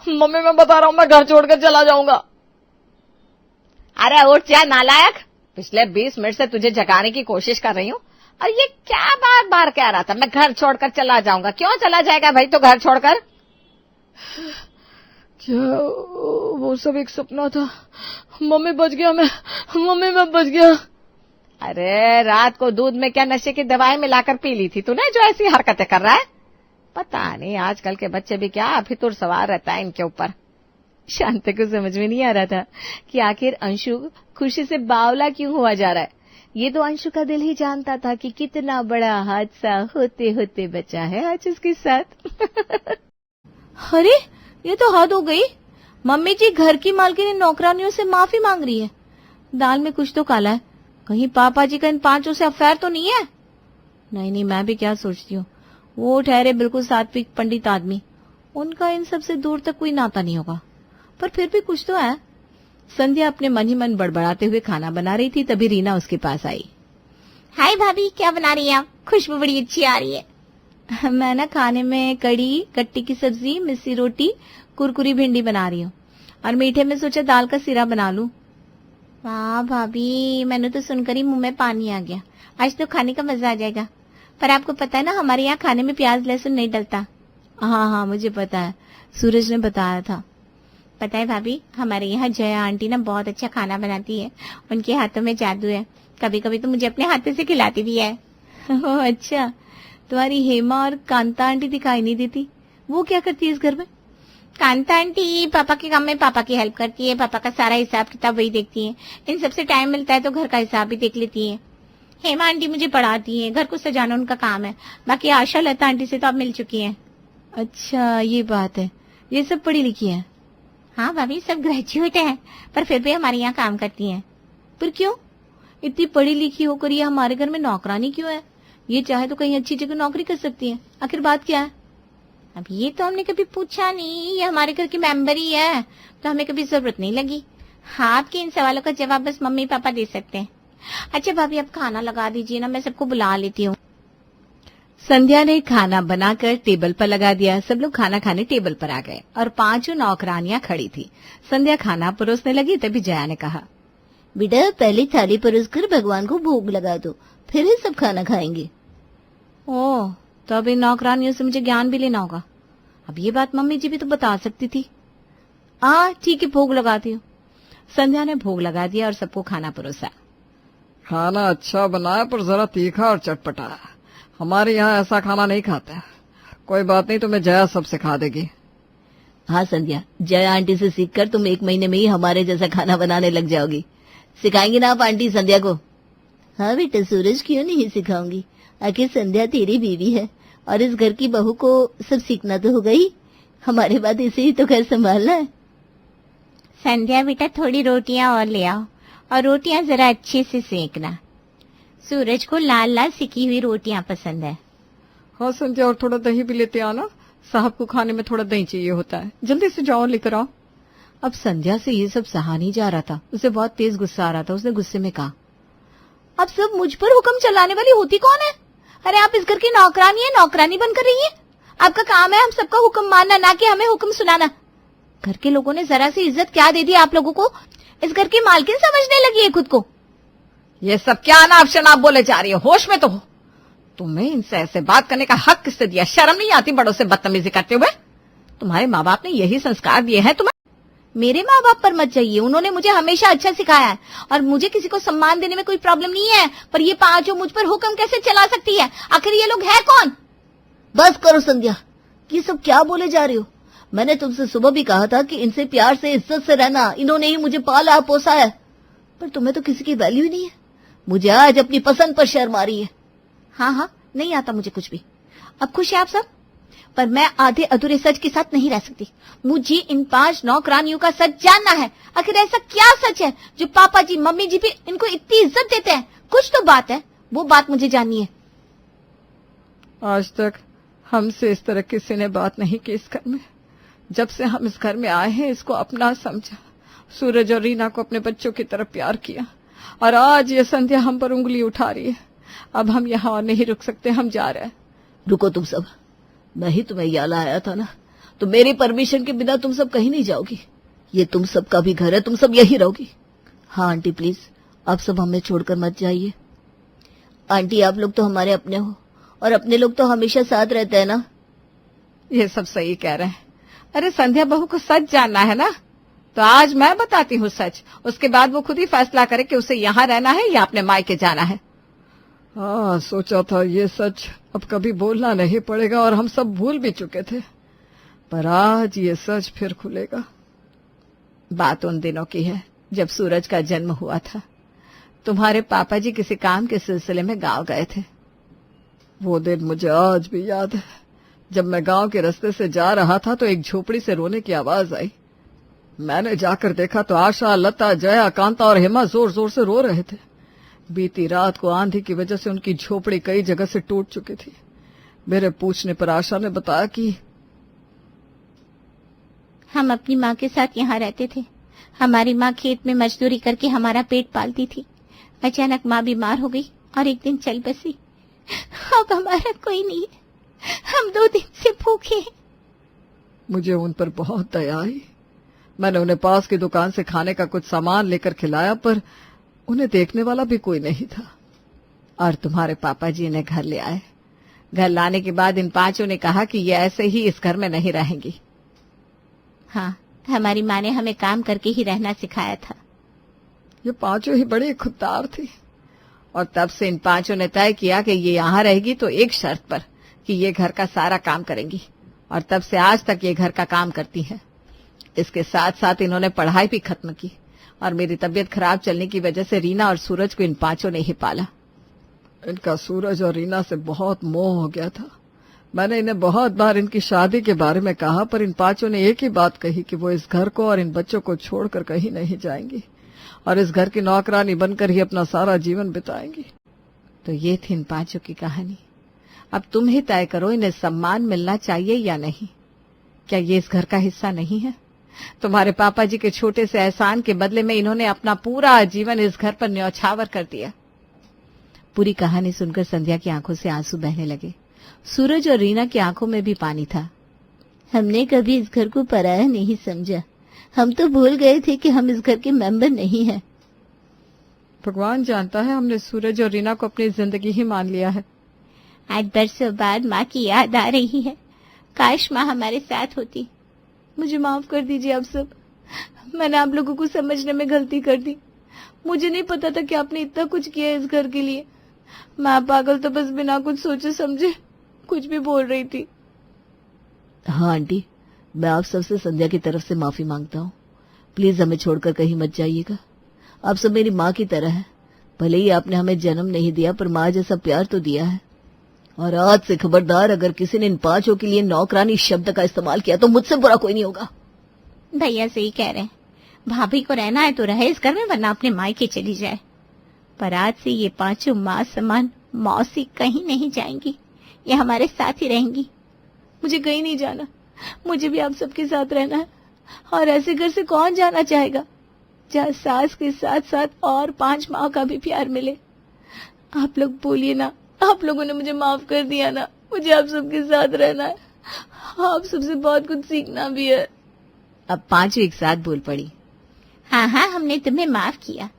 मम्मी, मैं बता रहा हूँ, मैं घर छोड़कर चला जाऊंगा। अरे उठ जा नालायक, पिछले 20 मिनट से तुझे जगाने की कोशिश कर रही हूँ और ये क्या बार बार कह रहा था मैं घर छोड़कर चला जाऊंगा? क्यों चला जाएगा भाई तो घर छोड़कर? क्या वो सब एक सपना था? मम्मी बच गया मैं, मम्मी मैं बच गया। अरे रात को दूध में क्या नशे की दवाई मिलाकर पी ली थी तूने जो ऐसी हरकतें कर रहा है? पता नहीं आजकल के बच्चे भी क्या फितूर सवार रहता है इनके ऊपर। शांति को समझ में नहीं आ रहा था कि आखिर अंशु खुशी से बावला क्यों हुआ जा रहा है। ये तो अंशु का दिल ही जानता था कि कितना बड़ा हादसा होते होते बचा है आज उसके साथ। अरे ये तो हद हो गई। मम्मी जी, घर की मालकिन नौकरानियों से माफी मांग रही है। दाल में कुछ तो काला है। कहीं पापा जी का इन पांचों से अफेयर तो नहीं है? नहीं, मैं भी क्या सोचती हूँ, वो ठहरे बिल्कुल सात्विक पंडित आदमी, उनका इन सब से दूर तक कोई नाता नहीं होगा। पर फिर भी कुछ तो है। संध्या अपने मन ही मन बड़बड़ाते हुए खाना बना रही थी, तभी रीना उसके पास आई। हाय भाभी, क्या बना रही है आप? खुशबू बड़ी अच्छी आ रही है। मैं ना खाने में कड़ी, कट्टी की सब्जी, मिस्सी रोटी, कुरकुरी भिंडी बना रही हूँ और मीठे में सोचा दाल का सिरा बना लूं। वाह भाभी, मैंने तो सुनकर ही मुंह में पानी आ गया। आज तो खाने का मजा आ जाएगा। पर आपको पता है ना, हमारे यहाँ खाने में प्याज लहसुन नहीं डलता। हाँ, मुझे पता है, सूरज ने बताया था। पता है भाभी, हमारे यहाँ जया आंटी ना बहुत अच्छा खाना बनाती है। उनके हाथों में जादू है। कभी कभी तो मुझे अपने हाथों से खिलाती भी है। ओह अच्छा, तुम्हारी हेमा और कांता आंटी दिखाई नहीं देती, वो क्या करती है इस घर में? कांता आंटी पापा के काम में पापा की हेल्प करती है। पापा का सारा हिसाब किताब वही देखती है। इन सबसे टाइम मिलता है तो घर का हिसाब भी देख लेती है। हेमा आंटी मुझे पढ़ाती है, घर को सजाना उनका काम है। बाकी आशा लता आंटी से तो आप मिल चुकी हैं। अच्छा ये बात है, ये सब पढ़ी लिखी है? हाँ भाभी, सब ग्रेजुएट है, पर फिर भी हमारे यहाँ काम करती हैं। पर क्यों? इतनी पढ़ी लिखी होकर ये हमारे घर में नौकरानी क्यों है? ये चाहे तो कहीं अच्छी जगह नौकरी कर सकती है। आखिर बात क्या है? अब ये तो हमने कभी पूछा नहीं, ये हमारे घर की मेंबर ही है, तो हमें कभी जरूरत नहीं लगी। हाँ, आपके इन सवालों का जवाब बस मम्मी पापा दे सकते हैं। अच्छा भाभी, अब खाना लगा दीजिए ना, मैं सबको बुला लेती हूँ। संध्या ने खाना बनाकर टेबल पर लगा दिया। सब लोग खाना खाने टेबल पर आ गए और पांचों नौकरानियां खड़ी थी। संध्या खाना परोसने लगी, तभी जया ने कहा, बेटा पहले थाली परोसकर भगवान को भोग लगा दो, फिर ही सब खाना खाएंगे। ओह, तो अब इन नौकरानियों से मुझे ज्ञान भी लेना होगा। अब ये बात मम्मी जी भी तो बता सकती थी। ठीक है, भोग लगाती हूँ। संध्या ने भोग लगा दिया और सबको खाना परोसा। खाना अच्छा बनाया पर जरा तीखा और चटपटा है। हमारे यहाँ ऐसा खाना नहीं खाते। कोई बात नहीं, तुम्हें जया सब सिखा देगी। हाँ संध्या, जया आंटी से सीखकर तुम 1 महीने में ही हमारे जैसा खाना बनाने लग जाओगी। सिखाएंगी ना आप आंटी संध्या को? हाँ बेटा सूरज, क्यों नहीं सिखाऊंगी। आखिर संध्या तेरी बीवी है और इस घर की बहू को सब सीखना तो होगा ही। हमारे बाद इसे ही तो घर संभालना है। संध्या बेटा थोड़ी रोटियां और ले आओ, और रोटियां जरा अच्छे से सेकना। सूरज को लाल लाल सिकी हुई रोटियां पसंद है। हाँ संध्या, और थोड़ा दही भी लेते आना। साहब को खाने में थोड़ा दही चाहिए होता है। जल्दी से जाओ, लेकर आओ। अब संध्या से ये सब सहा नहीं जा रहा था। उसे बहुत तेज गुस्सा आ रहा था। उसने गुस्से में कहा, अब सब मुझ पर हुक्म चलाने वाली होती कौन है? अरे आप इस घर की नौकरानी है, नौकरानी बनकर रही है। आपका काम है हम सबका हुक्म मानना, ना कि हमें हुक्म सुनाना। घर के लोगों ने जरा सी इज्जत क्या दे दी आप लोगों को? इस घर की मालकिन समझने लगी है खुद को। ये सब क्या अनाप शनाप बोले जा रही हो? होश में तो हो। तुम्हें इनसे ऐसे बात करने का हक किसने दिया? शर्म नहीं आती बड़ों से बदतमीजी करते हुए? तुम्हारे माँ बाप ने यही संस्कार दिए हैं तुम्हें? मेरे माँ बाप पर मत जाइए, उन्होंने मुझे हमेशा अच्छा सिखाया है और मुझे किसी को सम्मान देने में कोई प्रॉब्लम नहीं है। पर ये पांचों मुझ पर हुक्म कैसे चला सकती है? आखिर ये लोग है कौन? बस करो संध्या, ये सब क्या बोले जा रही हो? मैंने तुमसे सुबह भी कहा था कि इनसे प्यार से इज्जत से रहना। इन्होंने ही मुझे पाला पोसा है, पर तुम्हें तो किसी की वैल्यू ही नहीं है। मुझे आज अपनी पसंद पर शर्म आ रही है। हाँ, नहीं आता मुझे कुछ भी। अब खुश है आप सब, पर मैं आधे अधूरे सच के साथ नहीं रह सकती। मुझे इन 5 नौकरानियों का सच जानना है। आखिर ऐसा क्या सच है जो पापा जी मम्मी जी भी इनको इतनी इज्जत देते हैं? कुछ तो बात है, वो बात मुझे जाननी है। आज तक हमसे इस तरह किसी ने बात नहीं की इस घर में। जब से हम इस घर में आए हैं, इसको अपना समझा, सूरज और रीना को अपने बच्चों की तरफ प्यार किया, और आज ये संध्या हम पर उंगली उठा रही है। अब हम यहाँ और नहीं रुक सकते, हम जा रहे हैं। रुको तुम सब, मैं ही तुम्हें यहाँ लाया था ना, तो मेरी परमिशन के बिना तुम सब कहीं नहीं जाओगी। ये तुम सब का भी घर है, तुम सब यही रहोगी। हाँ आंटी प्लीज, आप सब हमें छोड़कर मत जाइए। आंटी आप लोग तो हमारे अपने हो, और अपने लोग तो हमेशा साथ रहते हैं ना। ये सब सही कह रहे हैं। अरे संध्या बहू को सच जानना है ना, तो आज मैं बताती हूँ सच। उसके बाद वो खुद ही फैसला करे कि उसे यहाँ रहना है या अपने मायके जाना है। हाँ, सोचा था ये सच अब कभी बोलना नहीं पड़ेगा, और हम सब भूल भी चुके थे, पर आज ये सच फिर खुलेगा। बात उन दिनों की है जब सूरज का जन्म हुआ था। तुम्हारे पापा जी किसी काम के सिलसिले में गांव गए थे। वो दिन मुझे आज भी याद है। जब मैं गांव के रास्ते से जा रहा था तो एक झोपड़ी से रोने की आवाज आई। मैंने जाकर देखा तो आशा, लता, जया, कांता और हेमा जोर जोर से रो रहे थे। बीती रात को आंधी की वजह से उनकी झोपड़ी कई जगह से टूट चुकी थी। मेरे पूछने पर आशा ने बताया कि हम अपनी माँ के साथ यहाँ रहते थे। हमारी माँ खेत में मजदूरी करके हमारा पेट पालती थी। अचानक माँ बीमार हो गई और एक दिन चल बसी। अब हमारा कोई नहीं है, हम 2 दिन से भूखे हैं। मुझे उन पर बहुत दया आई। मैंने उन्हें पास की दुकान से खाने का कुछ सामान लेकर खिलाया, पर उन्हें देखने वाला भी कोई नहीं था। और तुम्हारे पापा जी इन्हें घर ले आए। घर लाने के बाद इन 5 ने कहा कि ये ऐसे ही इस घर में नहीं रहेंगी। हाँ, हमारी माँ ने हमें काम करके ही रहना सिखाया था। ये 5 ही बड़ी खुददार थी, और तब से इन 5 ने तय किया कि ये यहाँ रहेगी तो एक शर्त पर, कि ये घर का सारा काम करेंगी। और तब से आज तक ये घर का काम करती हैं। इसके साथ साथ इन्होंने पढ़ाई भी खत्म की, और मेरी तबीयत खराब चलने की वजह से रीना और सूरज को इन 5 ने ही पाला। इनका सूरज और रीना से बहुत मोह हो गया था। मैंने इन्हें बहुत बार इनकी शादी के बारे में कहा, पर इन 5 ने एक ही बात कही कि वो इस घर को और इन बच्चों को छोड़कर कहीं नहीं जाएंगी, और इस घर की नौकरानी बनकर ही अपना सारा जीवन बिताएंगी। तो ये थी इन 5 की कहानी। अब तुम ही तय करो, इन्हें सम्मान मिलना चाहिए या नहीं। क्या ये इस घर का हिस्सा नहीं है? तुम्हारे पापा जी के छोटे से एहसान के बदले में इन्होंने अपना पूरा जीवन इस घर पर न्यौछावर कर दिया। पूरी कहानी सुनकर संध्या की आंखों से आंसू बहने लगे। सूरज और रीना की आंखों में भी पानी था। हमने कभी इस घर को पराया नहीं समझा। हम तो भूल गए थे कि हम इस घर के मेंबर नहीं हैं। भगवान जानता है, हमने सूरज और रीना को अपनी जिंदगी ही मान लिया है। आज बरसों बाद माँ की याद आ रही है। काश माँ हमारे साथ होती। मुझे माफ कर दीजिए आप सब, मैंने आप लोगों को समझने में गलती कर दी। मुझे नहीं पता था कि आपने इतना कुछ किया इस घर के लिए। मैं पागल तो बस बिना कुछ सोचे समझे कुछ भी बोल रही थी। हाँ आंटी, मैं आप सबसे संध्या की तरफ से माफी मांगता हूँ। प्लीज हमें छोड़कर कहीं मत जाइएगा। आप सब मेरी माँ की तरह है। भले ही आपने हमें जन्म नहीं दिया, पर माँ जैसा प्यार तो दिया है। और आज से खबरदार, अगर किसी ने इन 5 के लिए नौकरानी शब्द का इस्तेमाल किया तो मुझसे बुरा कोई नहीं होगा। भैया सही कह रहे हैं, भाभी को रहना है तो रहे इस घर में, वरना अपने मायके चली जाए। पर आज से ये 5 माँ समान मौसी कहीं नहीं जाएंगी, ये हमारे साथ ही रहेंगी। मुझे कहीं नहीं जाना, मुझे भी आप सबके साथ रहना है। और ऐसे घर से कौन जाना चाहेगा जहाँ सास के साथ साथ और 5 माँ का भी प्यार मिले। आप लोग बोलिए ना, आप लोगों ने मुझे माफ कर दिया ना। मुझे आप सबके साथ रहना है, आप सबसे बहुत कुछ सीखना भी है। अब 5 एक साथ बोल पड़ी। हाँ हाँ, हमने तुम्हें माफ किया।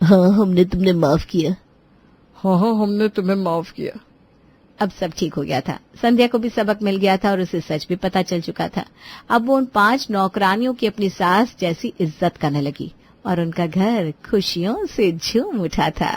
हाँ, हमने तुमने माफ किया। हाँ हाँ, हमने तुम्हें माफ किया। अब सब ठीक हो गया था। संध्या को भी सबक मिल गया था और उसे सच भी पता चल चुका था। अब वो उन 5 नौकरानियों की अपनी सास जैसी इज्जत करने लगी और उनका घर खुशियों से झूम उठा था।